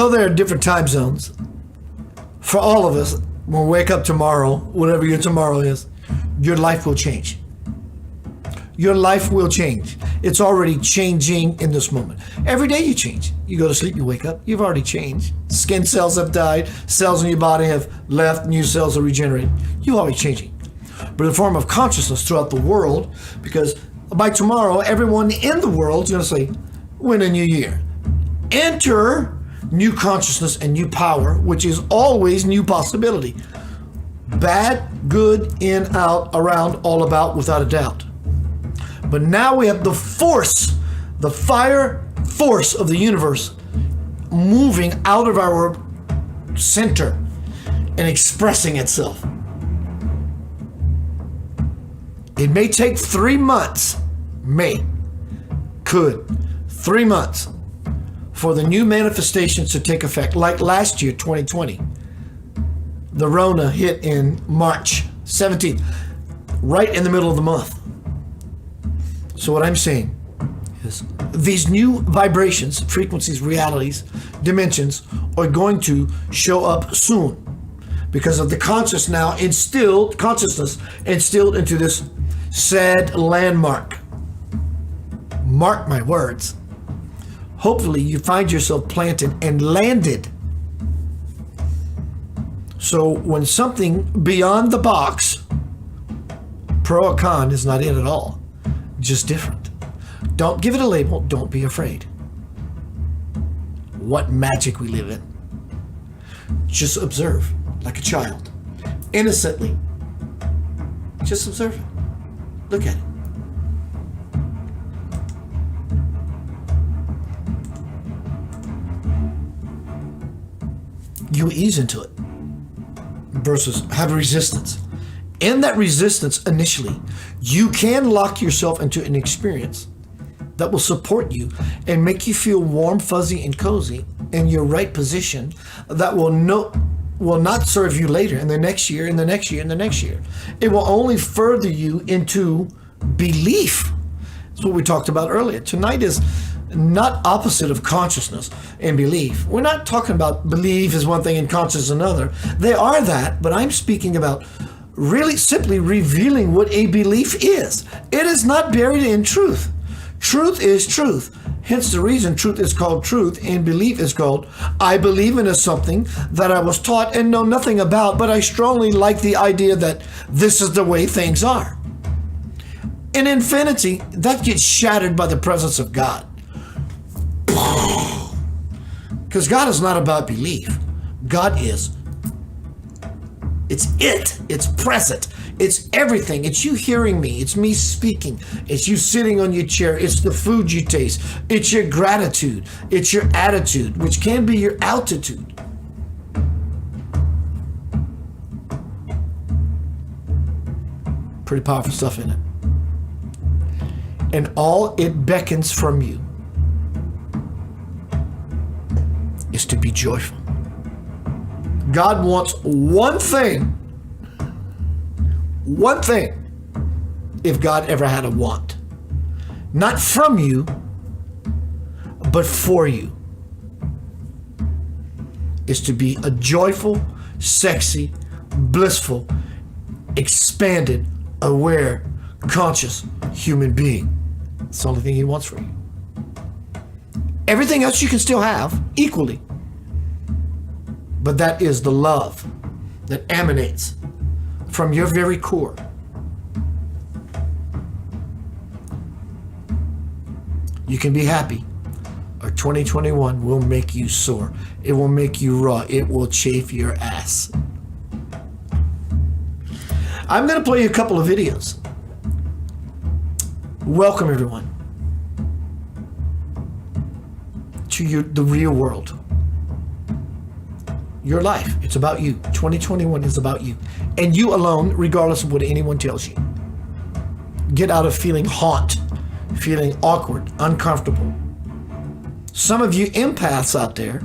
though there are different time zones, for all of us, when we wake up tomorrow, whatever your tomorrow is, your life will change. Your life will change. It's already changing in this moment. Every day you change. You go to sleep, you wake up, you've already changed. Skin cells have died, cells in your body have left, new cells are regenerating. You're already changing. But in the form of consciousness throughout the world, because by tomorrow, everyone in the world is going to say, win a new year. Enter new consciousness and new power, which is always new possibility. Bad, good, in, out, around, all about, without a doubt. But now we have the force, the fire force of the universe moving out of our center and expressing itself. It may take 3 months, could, 3 months for the new manifestations to take effect. Like last year, 2020, the Rona hit in March 17th, right in the middle of the month. So what I'm saying is these new vibrations, frequencies, realities, dimensions are going to show up soon because of the consciousness instilled into this said landmark. Mark my words. Hopefully you find yourself planted and landed. So when something beyond the box, pro or con, is not it at all. Just different. Don't give it a label. Don't be afraid. What magic we live in. Just observe like a child. Innocently. Just observe it. Look at it. You ease into it versus have resistance. In that resistance, initially, you can lock yourself into an experience that will support you and make you feel warm, fuzzy, and cozy in your right position that will not serve you later in the next year, in the next year, in the next year. It will only further you into belief. That's what we talked about earlier. Tonight is not opposite of consciousness and belief. We're not talking about belief is one thing and consciousness another. They are that, but I'm speaking about really simply revealing what a belief is. It is not buried in truth. Truth is truth. Hence the reason truth is called truth and belief is called I believe in something that I was taught and know nothing about, but I strongly like the idea that this is the way things are. In infinity, that gets shattered by the presence of God. Because God is not about belief. God is. It's present. It's everything. It's you hearing me. It's me speaking. It's you sitting on your chair. It's the food you taste. It's your gratitude. It's your attitude, which can be your altitude. Pretty powerful stuff in it. And all it beckons from you is to be joyful. God wants one thing, if God ever had a want. Not from you, but for you. Is to be a joyful, sexy, blissful, expanded, aware, conscious human being. It's the only thing he wants for you. Everything else you can still have equally. But that is the love that emanates from your very core. You can be happy, or 2021 will make you sore. It will make you raw. It will chafe your ass. I'm going to play you a couple of videos. Welcome everyone to the real world. Your life. It's about you. 2021 is about you. And you alone, regardless of what anyone tells you. Get out of feeling feeling awkward, uncomfortable. Some of you empaths out there,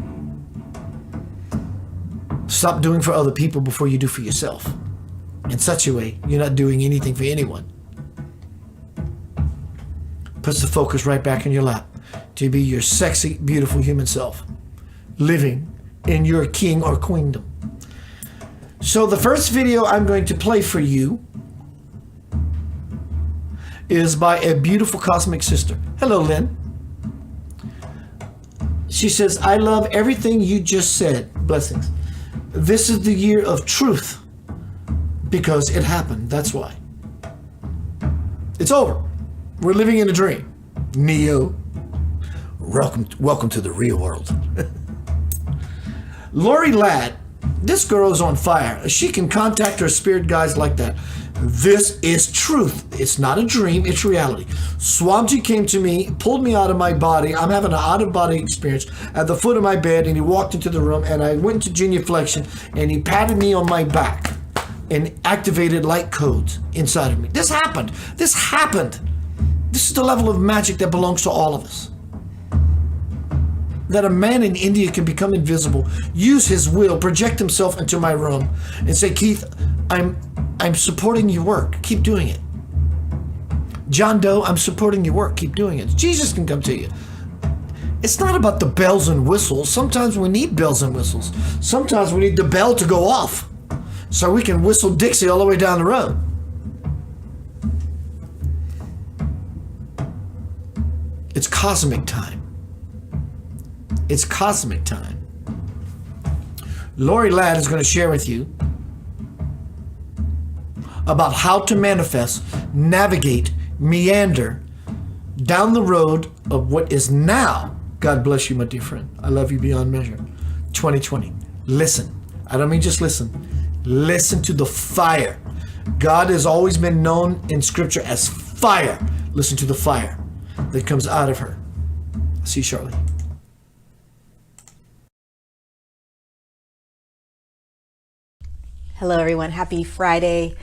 stop doing for other people before you do for yourself. In such a way, you're not doing anything for anyone. Puts the focus right back in your lap to be your sexy, beautiful human self. living in your king or queendom. So the first video I'm going to play for you is by a beautiful cosmic sister. Hello, Lynn. She says, I love everything you just said. Blessings. This is the year of truth because it happened. That's why. It's over. We're living in a dream. Neo. Welcome to the real world. Lori Ladd, this girl is on fire. She can contact her spirit guides like that. This is truth. It's not a dream, it's reality. Swamji came to me, pulled me out of my body. I'm having an out-of-body experience at the foot of my bed, and he walked into the room, and I went to genuflection, and he patted me on my back and activated light codes inside of me. This happened. This happened. This is the level of magic that belongs to all of us. That a man in India can become invisible, use his will, project himself into my room, and say, Keith, I'm supporting your work. Keep doing it. John Doe, I'm supporting your work. Keep doing it. Jesus can come to you. It's not about the bells and whistles. Sometimes we need bells and whistles. Sometimes we need the bell to go off so we can whistle Dixie all the way down the road. It's cosmic time. It's cosmic time. Lori Ladd is going to share with you about how to manifest, navigate, meander down the road of what is now, God bless you, my dear friend, I love you beyond measure, 2020. Listen. I don't mean just listen. Listen to the fire. God has always been known in Scripture as fire. Listen to the fire that comes out of her. See, Charlie. Hello, everyone. Happy Friday.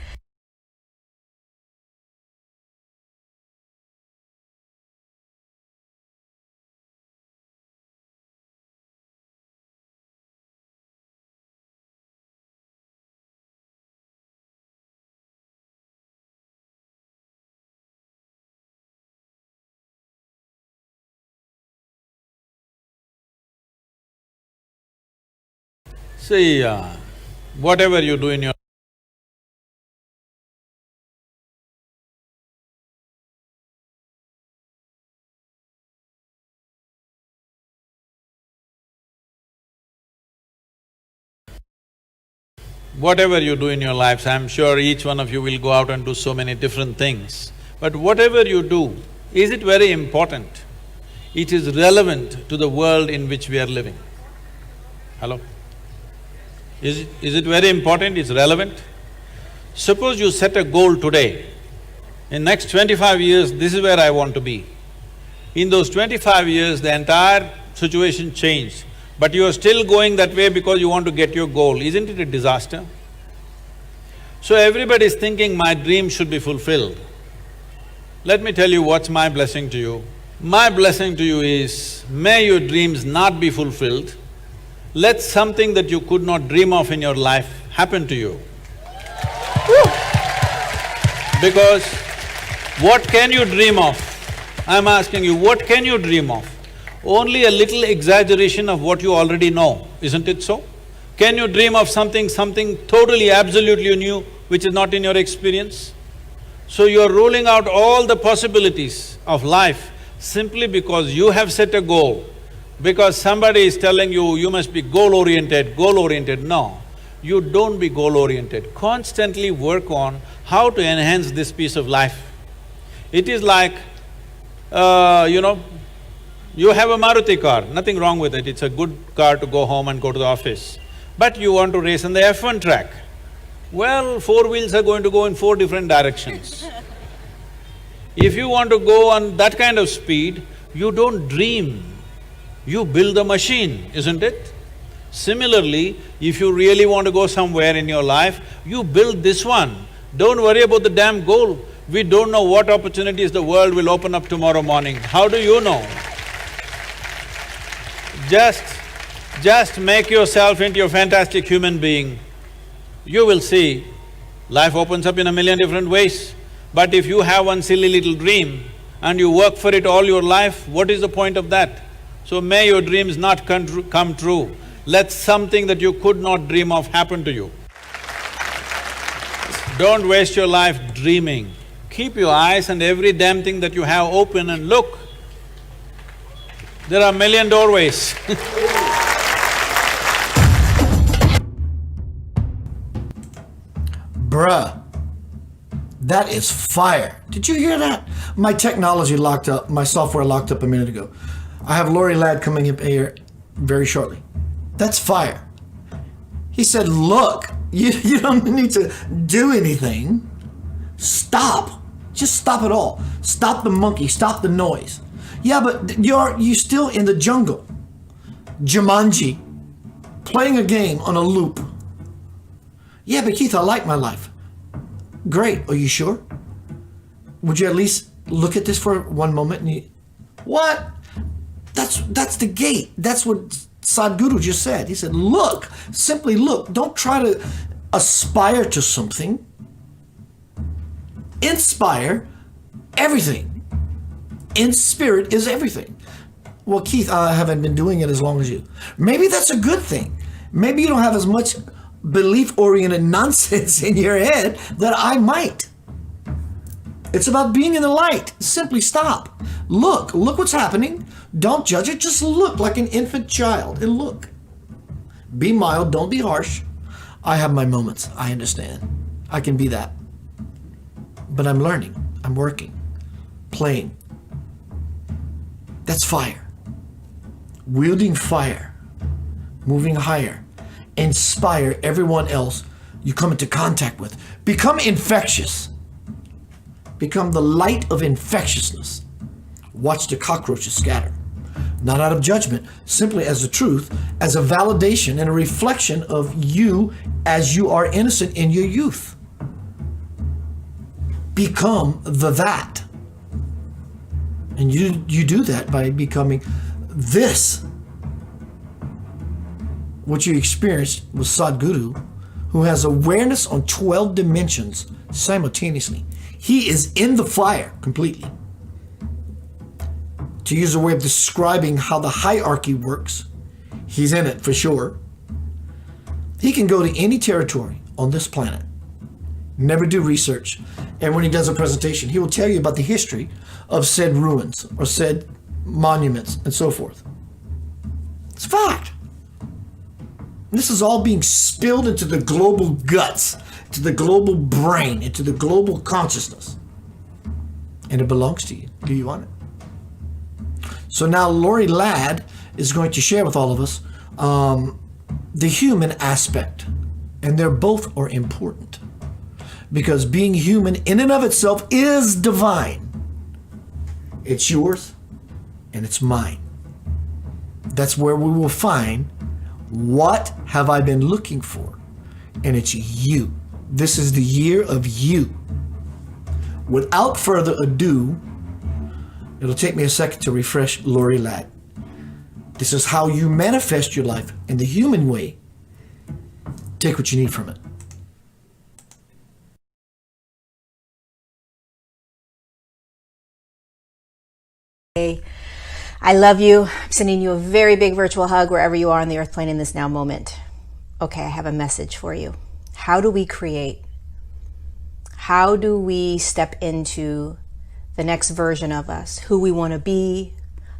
See, whatever you do in your lives, I'm sure each one of you will go out and do so many different things. But whatever you do, is it very important? It is relevant to the world in which we are living. Hello? Is it very important? It's relevant? Suppose you set a goal today, in next 25 years, this is where I want to be. In those 25 years, the entire situation changed, but you are still going that way because you want to get your goal. Isn't it a disaster? So everybody is thinking, my dream should be fulfilled. Let me tell you what's my blessing to you. My blessing to you is, may your dreams not be fulfilled. Let something that you could not dream of in your life happen to you. Because what can you dream of? I'm asking you, what can you dream of? Only a little exaggeration of what you already know, isn't it so? Can you dream of something totally, absolutely new, which is not in your experience? So you're ruling out all the possibilities of life simply because you have set a goal. Because somebody is telling you, you must be goal-oriented, goal-oriented. No, you don't be goal-oriented. Constantly work on how to enhance this piece of life. It is like, you have a Maruti car, nothing wrong with it, it's a good car to go home and go to the office. But you want to race on the F1 track. Well, four wheels are going to go in four different directions. If you want to go on that kind of speed, you don't dream. You build the machine, isn't it? Similarly, if you really want to go somewhere in your life, you build this one. Don't worry about the damn goal. We don't know what opportunities the world will open up tomorrow morning. How do you know? Just make yourself into a fantastic human being. You will see, life opens up in a million different ways. But if you have one silly little dream and you work for it all your life, what is the point of that? So may your dreams not come true. Let something that you could not dream of happen to you. Don't waste your life dreaming. Keep your eyes and every damn thing that you have open and look. There are a million doorways Bruh, that is fire. Did you hear that? My technology locked up, my software locked up a minute ago. I have Lori Ladd coming up here very shortly. That's fire. He said, look, you don't need to do anything. Stop. Just stop it all. Stop the monkey, stop the noise. Yeah, but you're still in the jungle. Jumanji, playing a game on a loop. Yeah, but Keith, I like my life. Great, are you sure? Would you at least look at this for one moment and what? That's the gate. That's what Sadhguru just said. He said, look, simply look. Don't try to aspire to something. Inspire everything. In spirit is everything. Well, Keith, I haven't been doing it as long as you. Maybe that's a good thing. Maybe you don't have as much belief-oriented nonsense in your head that I might. It's about being in the light. Simply stop. Look what's happening. Don't judge it. Just look like an infant child and look. Be mild, don't be harsh. I have my moments, I understand. I can be that. But I'm learning, I'm working, playing. That's fire. Wielding fire, moving higher. Inspire everyone else you come into contact with. Become infectious. Become the light of infectiousness. Watch the cockroaches scatter. Not out of judgment, simply as the truth, as a validation and a reflection of you as you are innocent in your youth. Become the that. And you do that by becoming this. What you experienced with Sadhguru, who has awareness on 12 dimensions simultaneously. He is in the fire completely. To use a way of describing how the hierarchy works, he's in it for sure. He can go to any territory on this planet, never do research, and when he does a presentation, he will tell you about the history of said ruins or said monuments and so forth. It's a fact. This is all being spilled into the global guts, to the global brain, into the global consciousness. And it belongs to you. Do you want it? So now Lori Ladd is going to share with all of us the human aspect. And they're both are important. Because being human in and of itself is divine. It's yours and it's mine. That's where we will find what have I been looking for? And it's you. This is the year of you. Without further ado, it'll take me a second to refresh Lori Ladd. This is how you manifest your life in the human way. Take what you need from it. I love you. I'm sending you a very big virtual hug wherever you are on the earth plane in this now moment. Okay, I have a message for you. How do we create? How do we step into the next version of us? Who we want to be,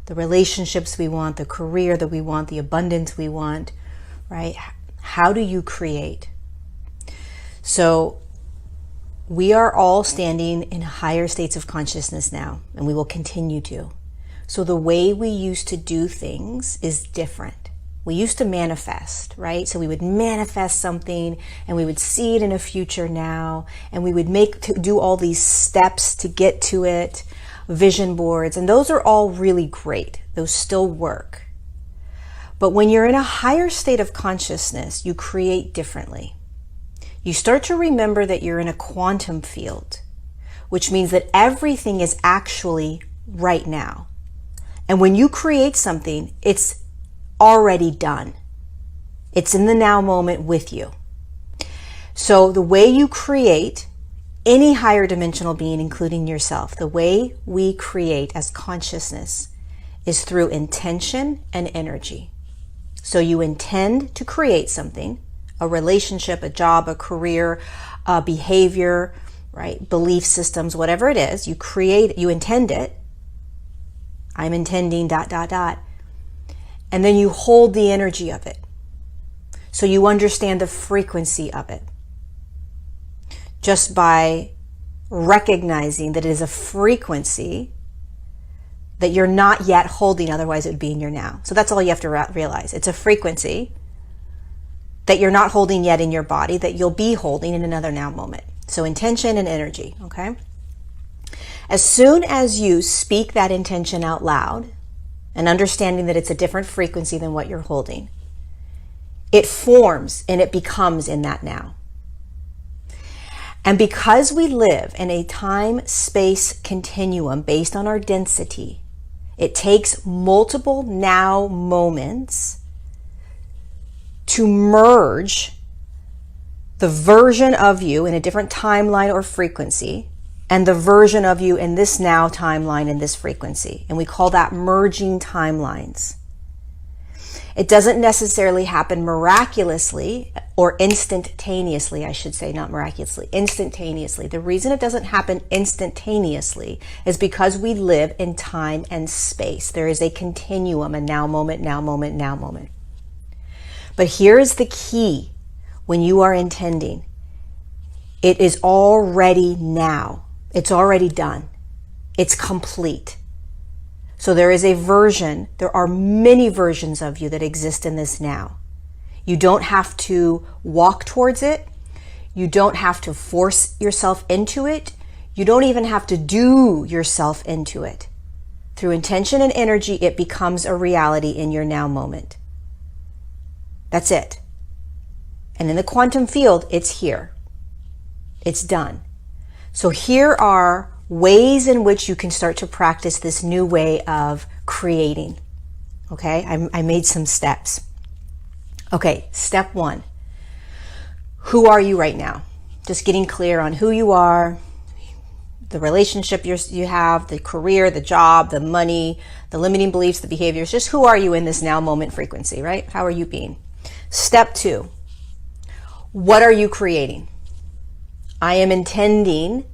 the relationships we want, the career that we want, the abundance we want, right? How do you create? So we are all standing in higher states of consciousness now, and we will continue to. So the way we used to do things is different. We used to manifest, right? So we would manifest something and we would see it in a future now, and we would do all these steps to get to it, vision boards, and those are all really great. Those still work. But when you're in a higher state of consciousness, you create differently. You start to remember that you're in a quantum field, which means that everything is actually right now. And when you create something, it's already done. It's in the now moment with you. So the way you create any higher dimensional being, including yourself, the way we create as consciousness is through intention and energy. So you intend to create something, a relationship, a job, a career, a behavior, right? Belief systems, whatever it is, you intend it. I'm intending ... And then you hold the energy of it. So you understand the frequency of it. Just by recognizing that it is a frequency that you're not yet holding, otherwise it would be in your now. So that's all you have to realize. It's a frequency that you're not holding yet in your body, that you'll be holding in another now moment. So intention and energy, okay? As soon as you speak that intention out loud, and understanding that it's a different frequency than what you're holding, it forms and it becomes in that now. And because we live in a time-space continuum based on our density, it takes multiple now moments to merge the version of you in a different timeline or frequency and the version of you in this now timeline and this frequency. And we call that merging timelines. It doesn't necessarily happen miraculously or instantaneously, I should say, not miraculously, instantaneously. The reason it doesn't happen instantaneously is because we live in time and space. There is a continuum, a now moment, now moment, now moment. But here is the key when you are intending. It is already now. It's already done. It's complete. So there is a version, there are many versions of you that exist in this now. You don't have to walk towards it. You don't have to force yourself into it. You don't even have to do yourself into it. Through intention and energy, it becomes a reality in your now moment. That's it. And in the quantum field, it's here. It's done. So here are ways in which you can start to practice this new way of creating. Okay, I made some steps. Okay, step 1. Who are you right now? Just getting clear on who you are, the relationship you have, the career, the job, the money, the limiting beliefs, the behaviors. Just who are you in this now moment frequency, right? How are you being? Step 2. What are you creating? I am intending ...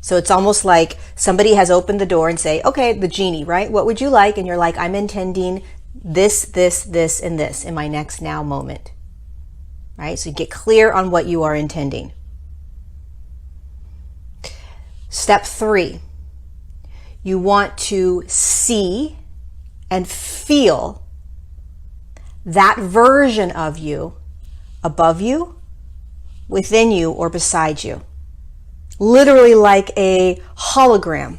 So it's almost like somebody has opened the door and say, okay, the genie, right? What would you like? And you're like, I'm intending this, this, this, and this in my next now moment, right? So you get clear on what you are intending. Step 3, you want to see and feel that version of you above you, within you, or beside you. Literally like a hologram.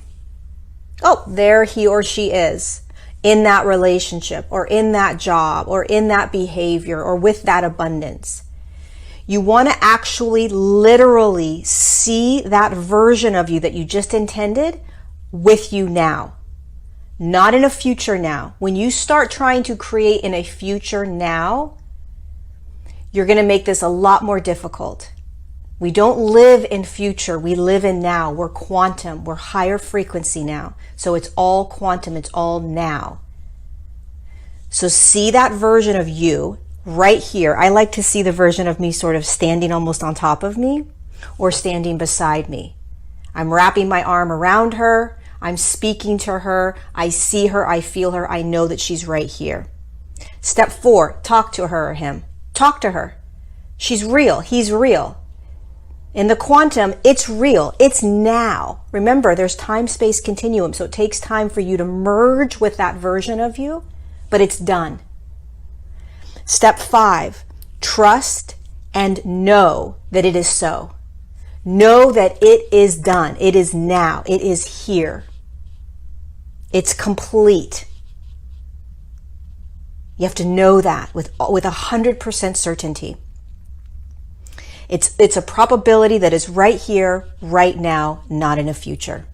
Oh, there he or she is in that relationship or in that job or in that behavior or with that abundance. You want to actually literally see that version of you that you just intended with you now, not in a future now. When you start trying to create in a future now, you're going to make this a lot more difficult. We don't live in future, we live in now. We're quantum, we're higher frequency now. So it's all quantum, it's all now. So see that version of you right here. I like to see the version of me sort of standing almost on top of me or standing beside me. I'm wrapping my arm around her, I'm speaking to her, I see her, I feel her, I know that she's right here. Step 4, talk to her or him. Talk to her. She's real. He's real. In the quantum, it's real. It's now. Remember, there's time-space continuum, so it takes time for you to merge with that version of you, but it's done. Step 5, trust and know that it is so. Know that it is done. It is now. It is here. It's complete. You have to know that with 100% certainty. It's a probability that is right here, right now, not in a future.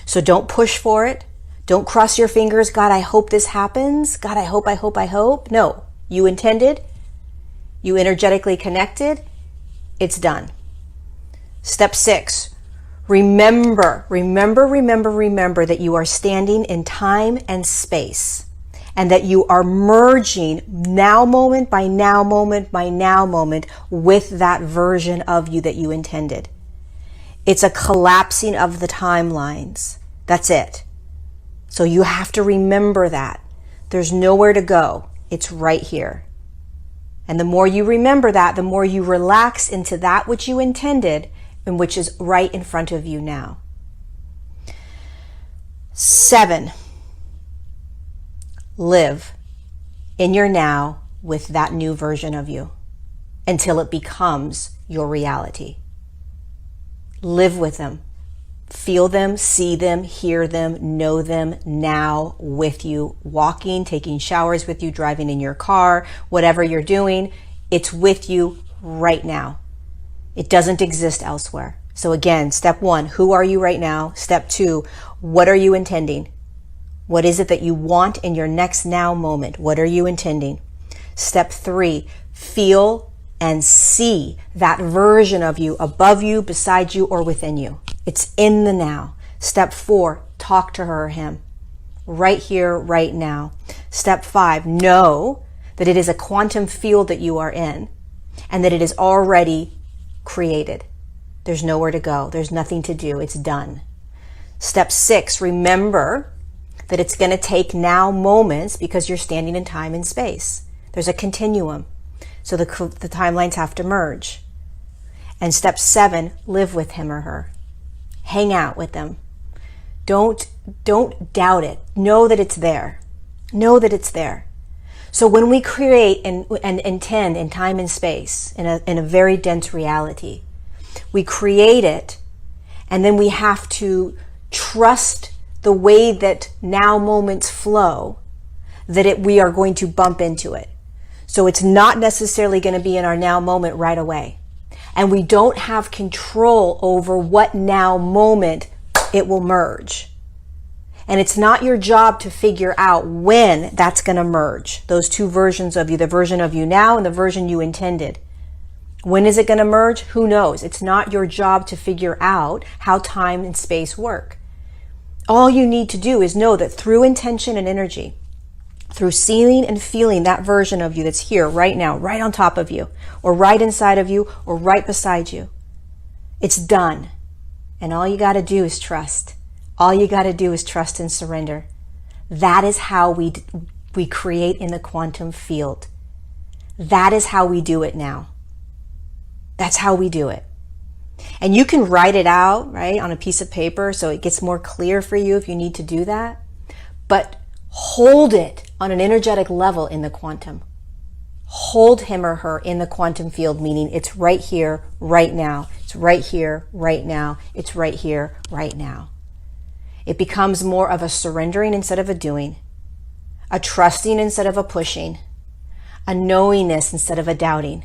So don't push for it. Don't cross your fingers. God, I hope this happens. God, I hope, I hope, I hope. No, you intended. You energetically connected. It's done. Step 6, Remember that you are standing in time and space, and that you are merging now moment by now moment by now moment with that version of you that you intended. It's a collapsing of the timelines. That's it. So you have to remember that. There's nowhere to go. It's right here. And the more you remember that, the more you relax into that which you intended and which is right in front of you now. 7, live in your now with that new version of you until it becomes your reality. Live with them. Feel them, see them, hear them, know them now with you. Walking, taking showers with you, driving in your car, whatever you're doing, it's with you right now. It doesn't exist elsewhere. So again, step 1, who are you right now? Step 2, what are you intending? What is it that you want in your next now moment? What are you intending? Step 3, feel and see that version of you above you, beside you, or within you. It's in the now. Step 4, talk to her or him right here, right now. Step 5, know that it is a quantum field that you are in and that it is already created. There's nowhere to go. There's nothing to do. It's done. Step 6, remember that it's going to take now moments because you're standing in time and space. There's a continuum. So the timelines have to merge. And step 7, live with him or her. Hang out with them. Don't doubt it. Know that it's there. Know that it's there. So when we create and intend in time and space, in a very dense reality, we create it, and then we have to trust the way that now moments flow, that we are going to bump into it. So it's not necessarily going to be in our now moment right away. And we don't have control over what now moment it will merge. And it's not your job to figure out when that's going to merge. Those two versions of you, the version of you now and the version you intended. When is it going to merge? Who knows? It's not your job to figure out how time and space work. All you need to do is know that through intention and energy, through seeing and feeling that version of you that's here right now, right on top of you, or right inside of you, or right beside you, it's done. And all you got to do is trust. All you got to do is trust and surrender. That is how we create in the quantum field. That is how we do it now. That's how we do it. And you can write it out, right, on a piece of paper so it gets more clear for you if you need to do that. But hold it on an energetic level in the quantum. Hold him or her in the quantum field, meaning it's right here, right now. It's right here, right now. It's right here, right now. It becomes more of a surrendering instead of a doing, a trusting instead of a pushing, a knowingness instead of a doubting.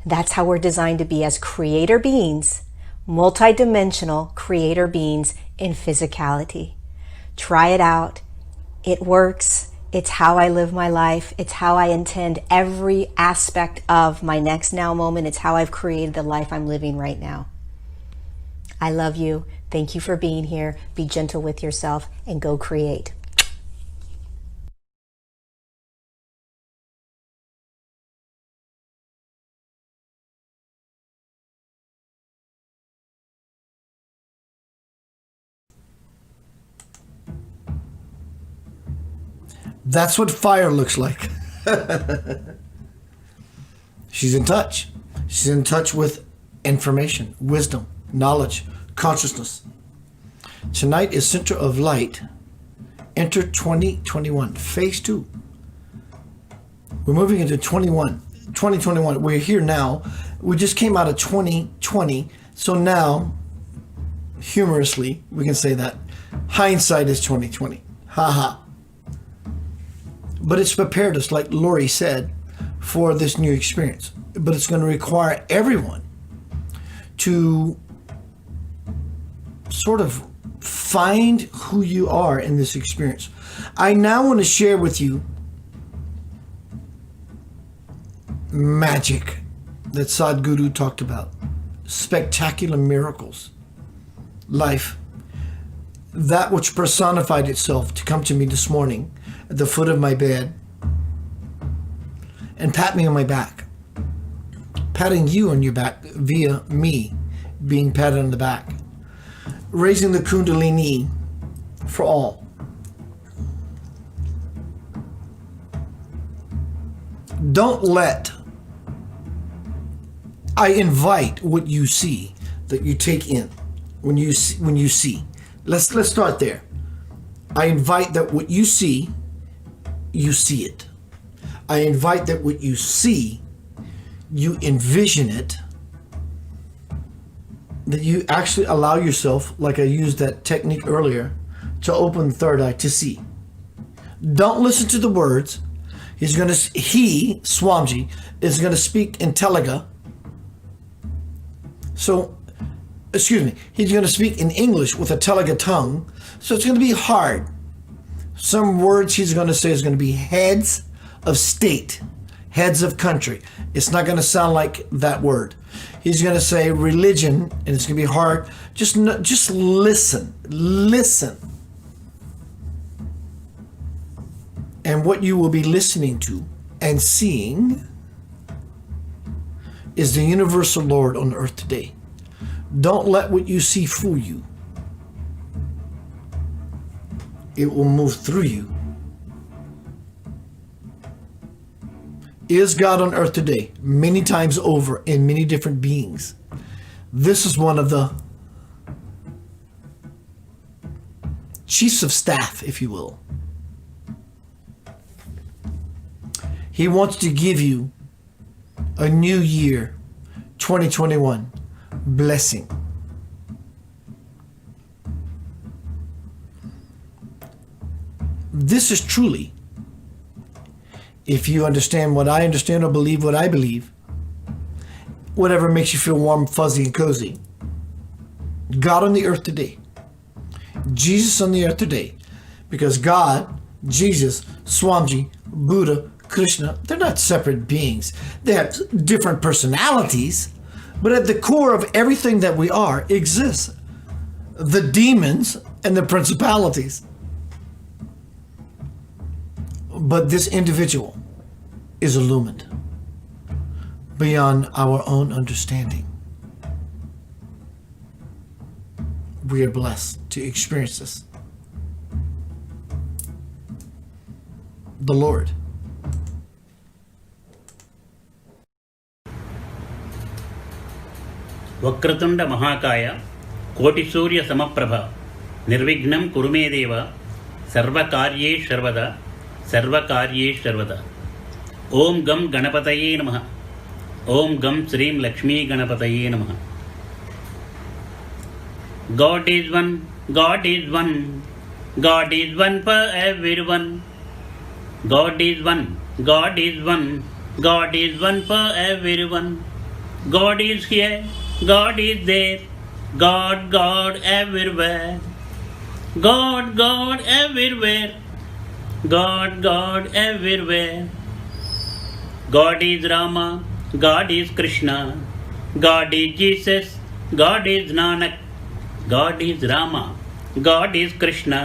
That's how we're designed to be as creator beings, multidimensional creator beings in physicality. Try it out. It works. It's how I live my life. It's how I intend every aspect of my next now moment. It's how I've created the life I'm living right now. I love you. Thank you for being here. Be gentle with yourself and go create. That's what fire looks like. She's in touch. She's in touch with information, wisdom, knowledge, consciousness. Tonight is Center of Light. Enter 2021, phase 2. We're moving into 2021. We're here now. We just came out of 2020. So now, humorously, we can say that hindsight is 2020. Ha ha. But it's prepared us, like Lori said, for this new experience. But it's going to require everyone to sort of find who you are in this experience. I now want to share with you magic that Sadhguru talked about. Spectacular miracles. life, that which personified itself to come to me this morning at the foot of my bed and pat me on my back, patting you on your back via me being patted on the back, raising the Kundalini for all. Don't let, I invite what you see, that you take in when you see. Let's start there. I invite that what you see it. I invite that what you see, you envision it, that you actually allow yourself, like I used that technique earlier, to open the third eye to see. Don't listen to the words. Swamji, is going to speak in Telugu. He's going to speak in English with a Telugu tongue. So it's going to be hard. Some words he's going to say is going to be heads of state, heads of country. It's not going to sound like that word. He's going to say religion, and it's going to be hard. Just listen. Listen. And what you will be listening to and seeing is the universal Lord on earth today. Don't let what you see fool you. It will move through you. Is God on earth today? Many times over in many different beings. This is one of the chiefs of staff, if you will. He wants to give you a new year, 2021, blessing. This is truly, if you understand what I understand or believe what I believe, whatever makes you feel warm, fuzzy, and cozy, God on the earth today, Jesus on the earth today, because God, Jesus, Swamiji, Buddha, Krishna, they're not separate beings. They have different personalities, but at the core of everything that we are exists the demons and the principalities. But this individual is illumined beyond our own understanding. We are blessed to experience this. The Lord. Vakratunda మహాకాయ కోటి సూర్య సమప్రభ నిర్విఘ్నం కురు మే దేవ సర్వకార్యే సర్వదా సర్వకార్యే సర్వదా. ఓం గం గణపతయే నమః. ఓం గం శ్రీం లక్ష్మీ గణపతయే నమః. God is one, God is one, God is one for everyone. God is one, God is one, God is one for everyone. God is here, God is there, God, God everywhere. God, God everywhere, God, God everywhere. God is Rama, God is Krishna, God is Jesus, God is Nanak. God is Rama, God is Krishna,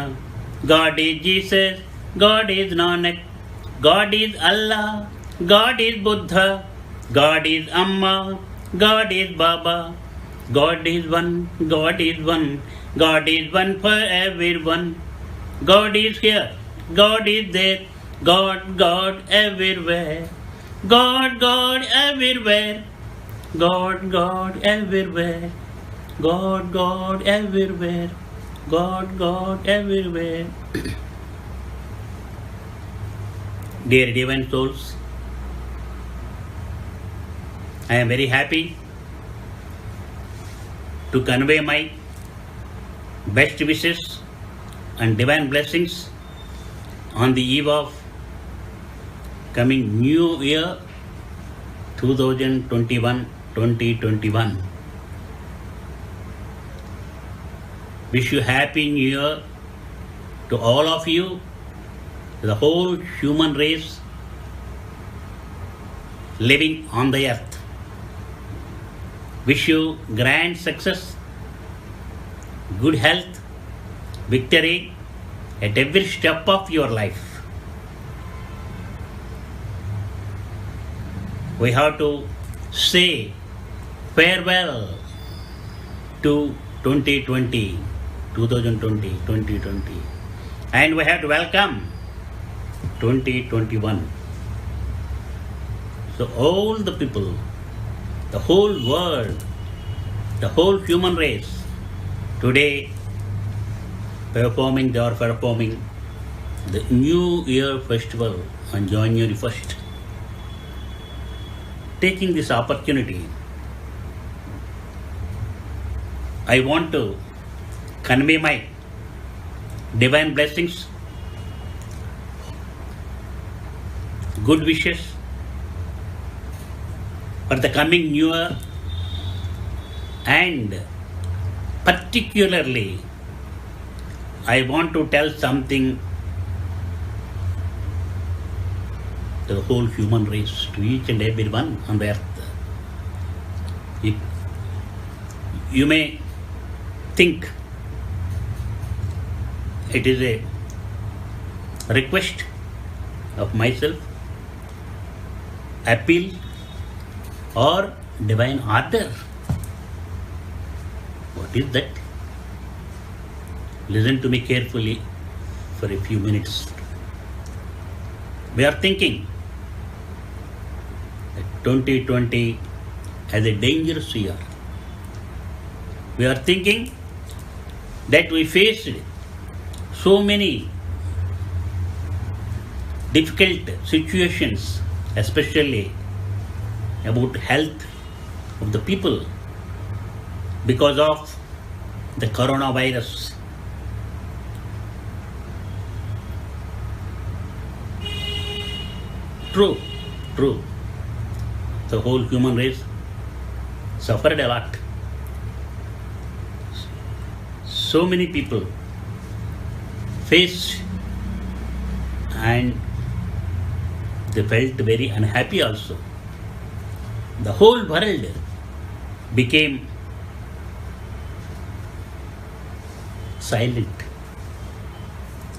God is Jesus, God is Nanak. God is Allah, God is Buddha, God is Amma, God is Baba. God is one, God is one, God is one for everyone. God is here, God is there, God, God everywhere. God, God everywhere, God, God everywhere. God, God everywhere, God, God everywhere. Dear divine souls, I am very happy to convey my best wishes and divine blessings on the eve of coming new year 2021. Wish you happy new year to all of you, to the whole human race living on the earth. Wish you grand success good health, victory at every step of your life. We have to say farewell to 2020, 2020, and we have to welcome 2021. So all the people, the whole world, the whole human race today they are performing the New Year festival on January 1st. Taking this opportunity, I want to convey my divine blessings, good wishes for the coming New Year, and particularly I want to tell something to the whole human race, to each and every one on the earth. You may think it is a request of myself, appeal, or divine order. What is that? Listen to me carefully for a few minutes. We are thinking that 2020 as a dangerous year. We are thinking that we faced so many difficult situations, especially about health of the people because of the coronavirus. True. The whole human race suffered a lot. So many people faced and they felt very unhappy also. The whole world became silent.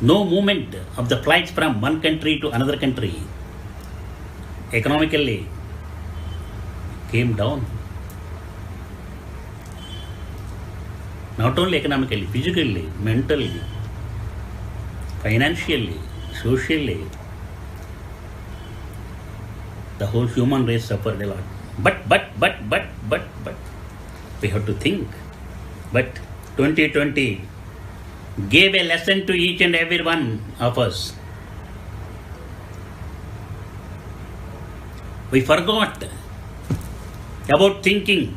No movement of the flights from one country to another country. Economically came down. Not only economically, physically, mentally, financially, socially, the whole human race suffered a lot. But, we have to think. But 2020 gave a lesson to each and every one of us. We forgot about thinking.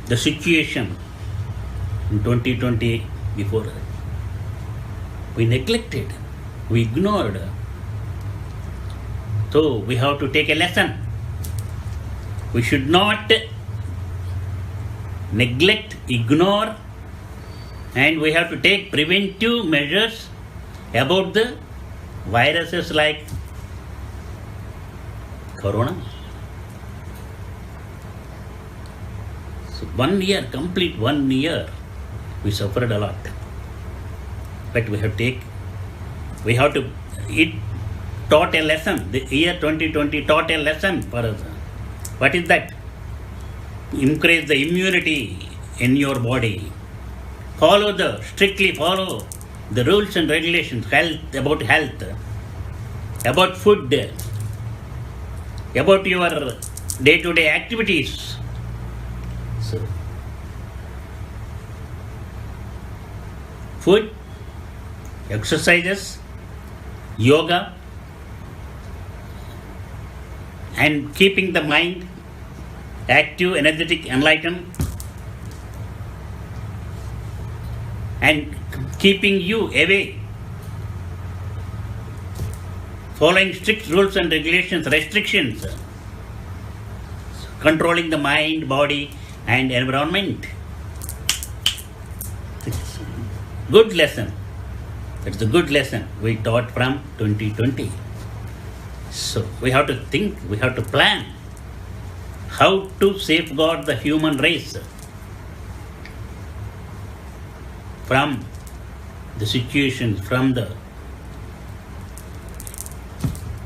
The situation in 2020 before. We neglected, we ignored. So we have to take a lesson. We should not neglect, ignore, and we have to take preventive measures about the viruses like corona. So 1 year, complete 1 year, we suffered a lot. But it taught a lesson. The year 2020 taught a lesson for us. What is that? Increase the immunity in your body. Strictly follow the rules and regulations, about health, about food, about your day-to-day activities. So, food, exercises, yoga, and keeping the mind active, energetic, enlightened, and keeping you away, following strict rules and regulations, restrictions, controlling the mind, body, and environment. Good lesson. It's a good lesson we taught from 2020. So we have to think, we have to plan how to safeguard the human race from the situations, from the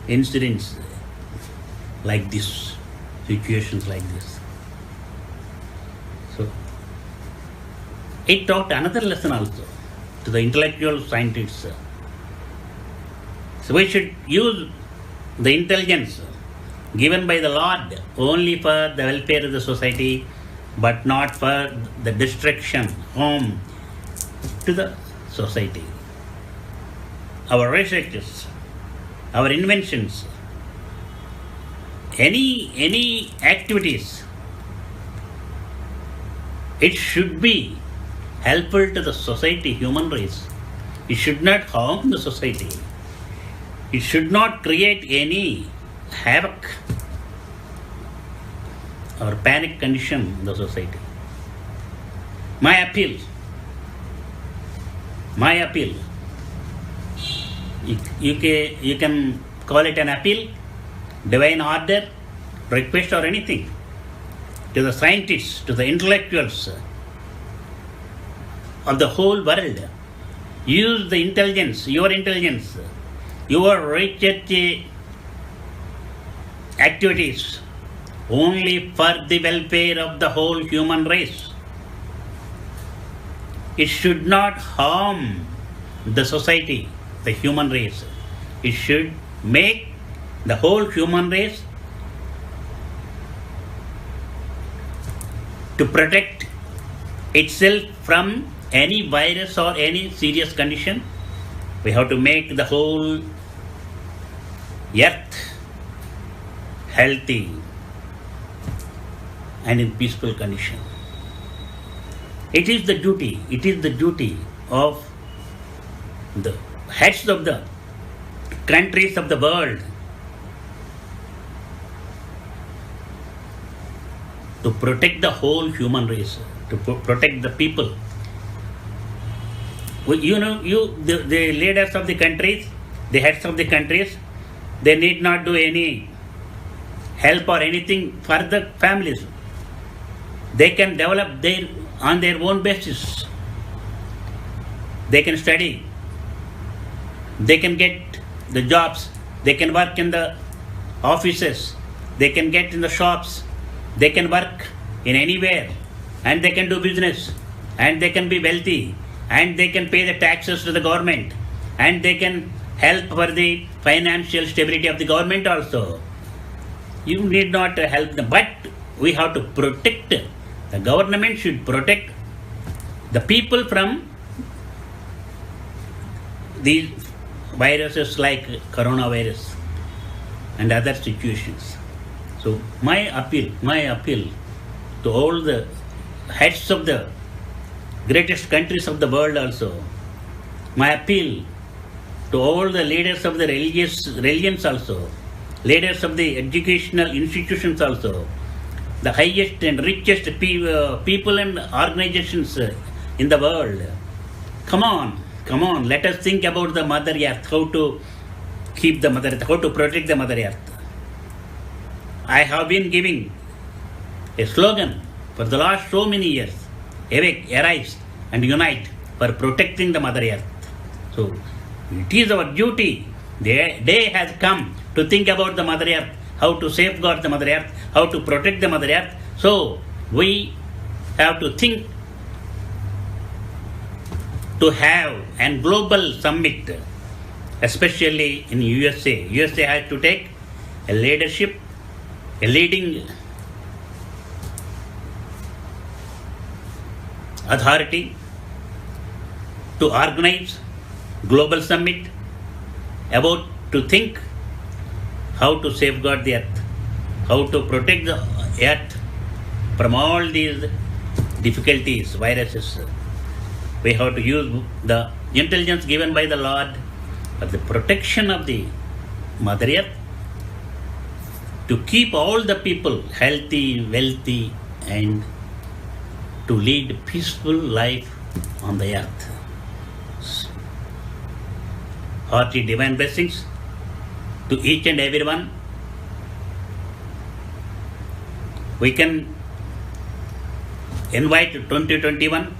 incidents like this, situations like this. So it taught another lesson also to the intellectual scientists. So we should use the intelligence given by the Lord only for the welfare of the society, but not for the destruction, harm to the society. Our researches, our inventions, any activities, it should be helpful to the society, human race. It should not harm the society. It should not create any havoc or panic condition in the society. My appeal, you can call it an appeal, divine order, request or anything, to the scientists, to the intellectuals of the whole world. Use the intelligence, your research activities only for the welfare of the whole human race. It should not harm the society, the human race. It should make the whole human race to protect itself from any virus or any serious condition. We have to make the whole earth healthy and in peaceful condition. It is the duty of the heads of the countries of the world to protect the whole human race, to protect the people. The leaders of the countries, the heads of the countries, they need not do any help or anything for the families. They can develop on their own basis. They can study. They can get the jobs. They can work in the offices. They can get in the shops. They can work in anywhere. And they can do business. And they can be wealthy. And they can pay the taxes to the government. And they can help for the financial stability of the government also. You need not help them. But we have to protect. The government should protect the people from these viruses like coronavirus and other situations. So my appeal to all the heads of the greatest countries of the world also, my appeal to all the leaders of the religions also, leaders of the educational institutions also, the highest and richest people and organizations in the world. Come on, let us think about the Mother Earth, how to keep the Mother Earth, how to protect the Mother Earth. I have been giving a slogan for the last so many years: awake, arise and unite for protecting the Mother Earth. So it is our duty. The day has come to think about the Mother Earth, how to safeguard the Mother Earth, how to protect the Mother Earth. So we have to think to have a global summit, especially in USA. USA has to take a leadership, a leading authority to organize global summit about to think how to safeguard the earth, how to protect the earth from all these difficulties, viruses. We have to use the intelligence given by the Lord for the protection of the Mother Earth, to keep all the people healthy, wealthy, and to lead peaceful life on the earth. Hearty divine blessings to each and everyone. We can invite 2021.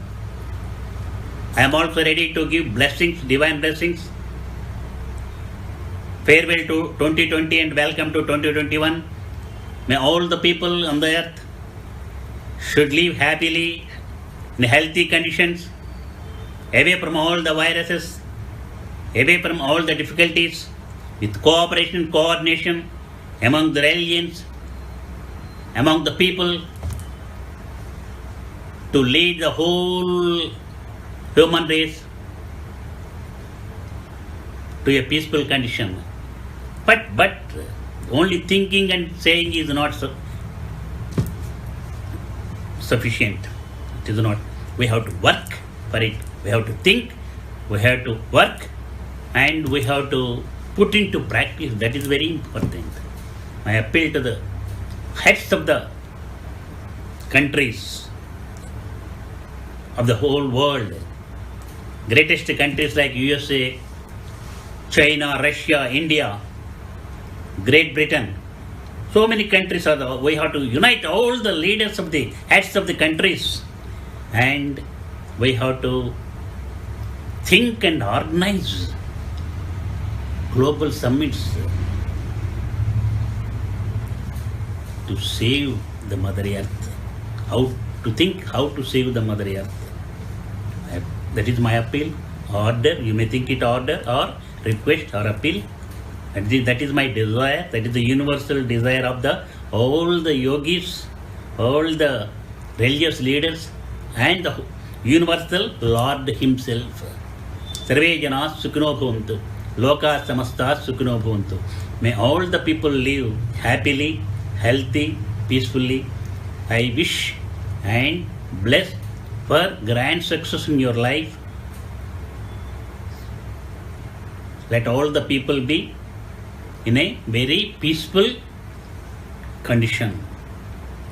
I am also ready to give blessings, divine blessings. Farewell to 2020 and welcome to 2021. May all the people on the earth should live happily in healthy conditions, away from all the viruses, away from all the difficulties, with cooperation, coordination among the religions, among the people, to lead the whole human race to a peaceful condition. But only thinking and saying is not sufficient. It is not. We have to work for it. We have to think. We have to work, and we have to put into practice. That is very important. I appeal to the heads of the countries of the whole world, greatest countries like USA, China, Russia, India, Great Britain. So many countries are there. We have to unite all the leaders of the heads of the countries, and we have to think and organize global summits to save the Mother Earth. How to think, how to save the Mother Earth. That is my appeal. Order, you may think it order or request or appeal. That is my desire. That is the universal desire of all the yogis, all the religious leaders, and the universal Lord Himself. Sarve jana sukhino bhavantu. Loka samasta sukhino bhavantu. May all the people live happily, healthy, peacefully. I wish and bless for grand success in your life. Let all the people be in a very peaceful condition.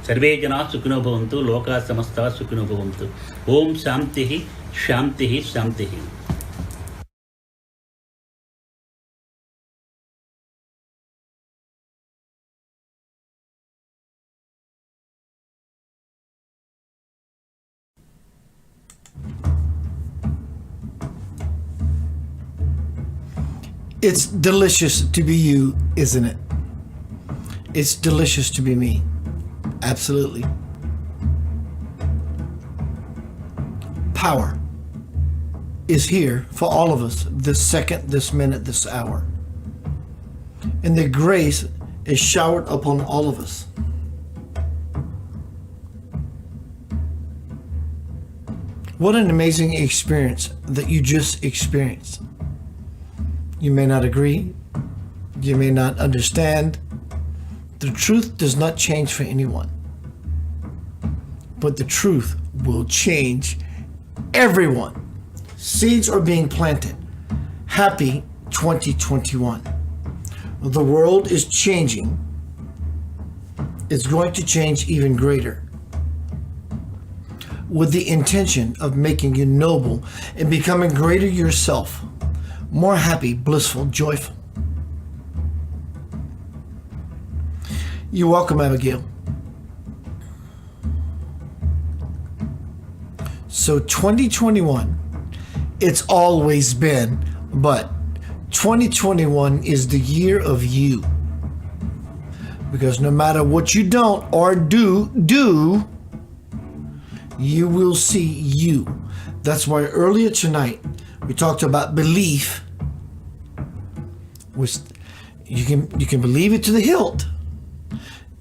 Sarve jana sukhino bhavantu, loka samasta sukhino bhavantu. Om Shantihi, Shantihi, Shantihi. It's delicious to be you, isn't it? It's delicious to be me. Absolutely. Power is here for all of us this second, this minute, this hour. And the grace is showered upon all of us. What an amazing experience that you just experienced. You may not agree. You may not understand. The truth does not change for anyone. But the truth will change everyone. Seeds are being planted. Happy 2021. The world is changing. It's going to change even greater, with the intention of making you noble and becoming greater yourself. More happy, blissful, joyful. You're welcome, Abigail. So 2021, it's always been, but 2021 is the year of you. Because no matter what you don't or do, you will see you. That's why earlier tonight, we talked about belief. You can believe it to the hilt.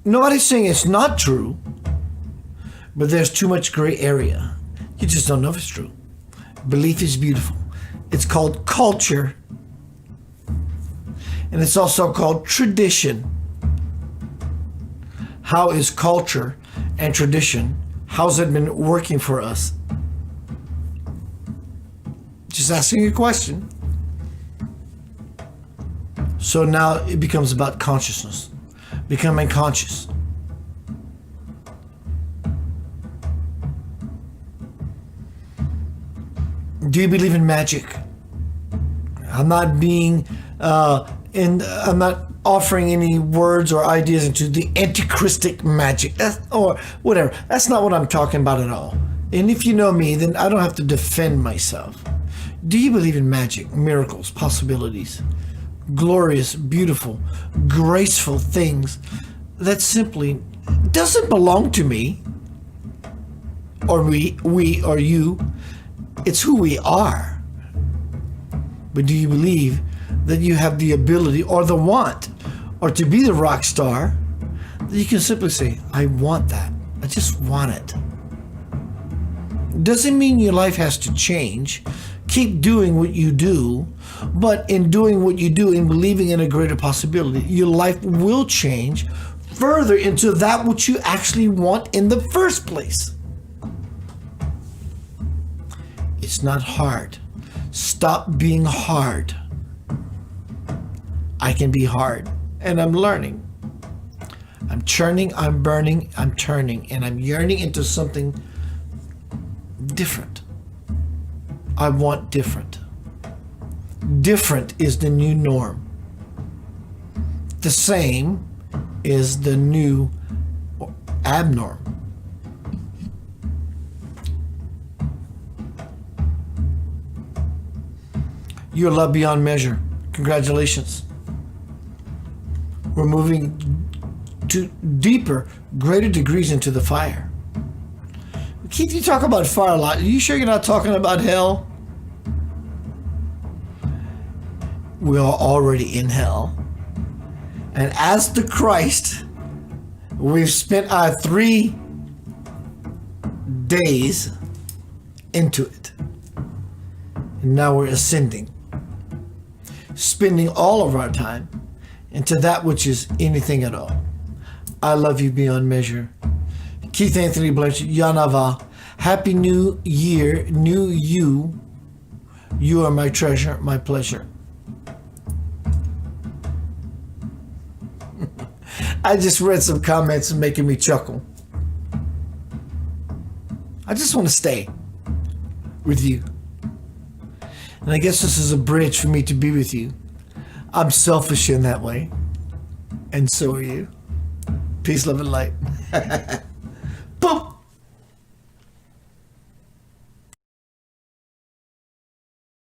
Nobody's saying it's not true, but there's too much gray area. You just don't know if it's true. Belief is beautiful. It's called culture, and it's also called tradition. How is culture and tradition, how's it been working for us? Just asking a question. So now it becomes about consciousness, becoming conscious. Do you believe in magic? I'm not being And I'm not offering any words or ideas into the antichristic magic or whatever. That's not what I'm talking about at all. And if you know me, then I don't have to defend myself. Do you believe in magic, miracles, possibilities, glorious, beautiful, graceful things that simply doesn't belong to me or we or you? It's who we are. But do you believe that you have the ability or the want or to be the rock star that you can simply say, I want that. I just want it. Doesn't mean your life has to change. Keep doing what you do, but in doing what you do and believing in a greater possibility, your life will change further into that which you actually want in the first place. It's not hard. Stop being hard. I can be hard, and I'm learning. I'm churning, I'm burning, I'm turning, and I'm yearning into something different. I want different. Different is the new norm. The same is the new abnorm. You're loved beyond measure. Congratulations. We're moving to deeper, greater degrees into the fire. Keith, you talk about fire a lot. Are you sure you're not talking about hell? We are already in hell. And as the Christ, we've spent our 3 days into it. And now we're ascending, spending all of our time into that which is anything at all. I love you beyond measure. Keith Anthony Blanchard, Yanava. Happy New Year, new you. You are my treasure, my pleasure. I just read some comments making me chuckle. I just want to stay with you. And I guess this is a bridge for me to be with you. I'm selfish in that way. And so are you. Peace, love, and light. Boom!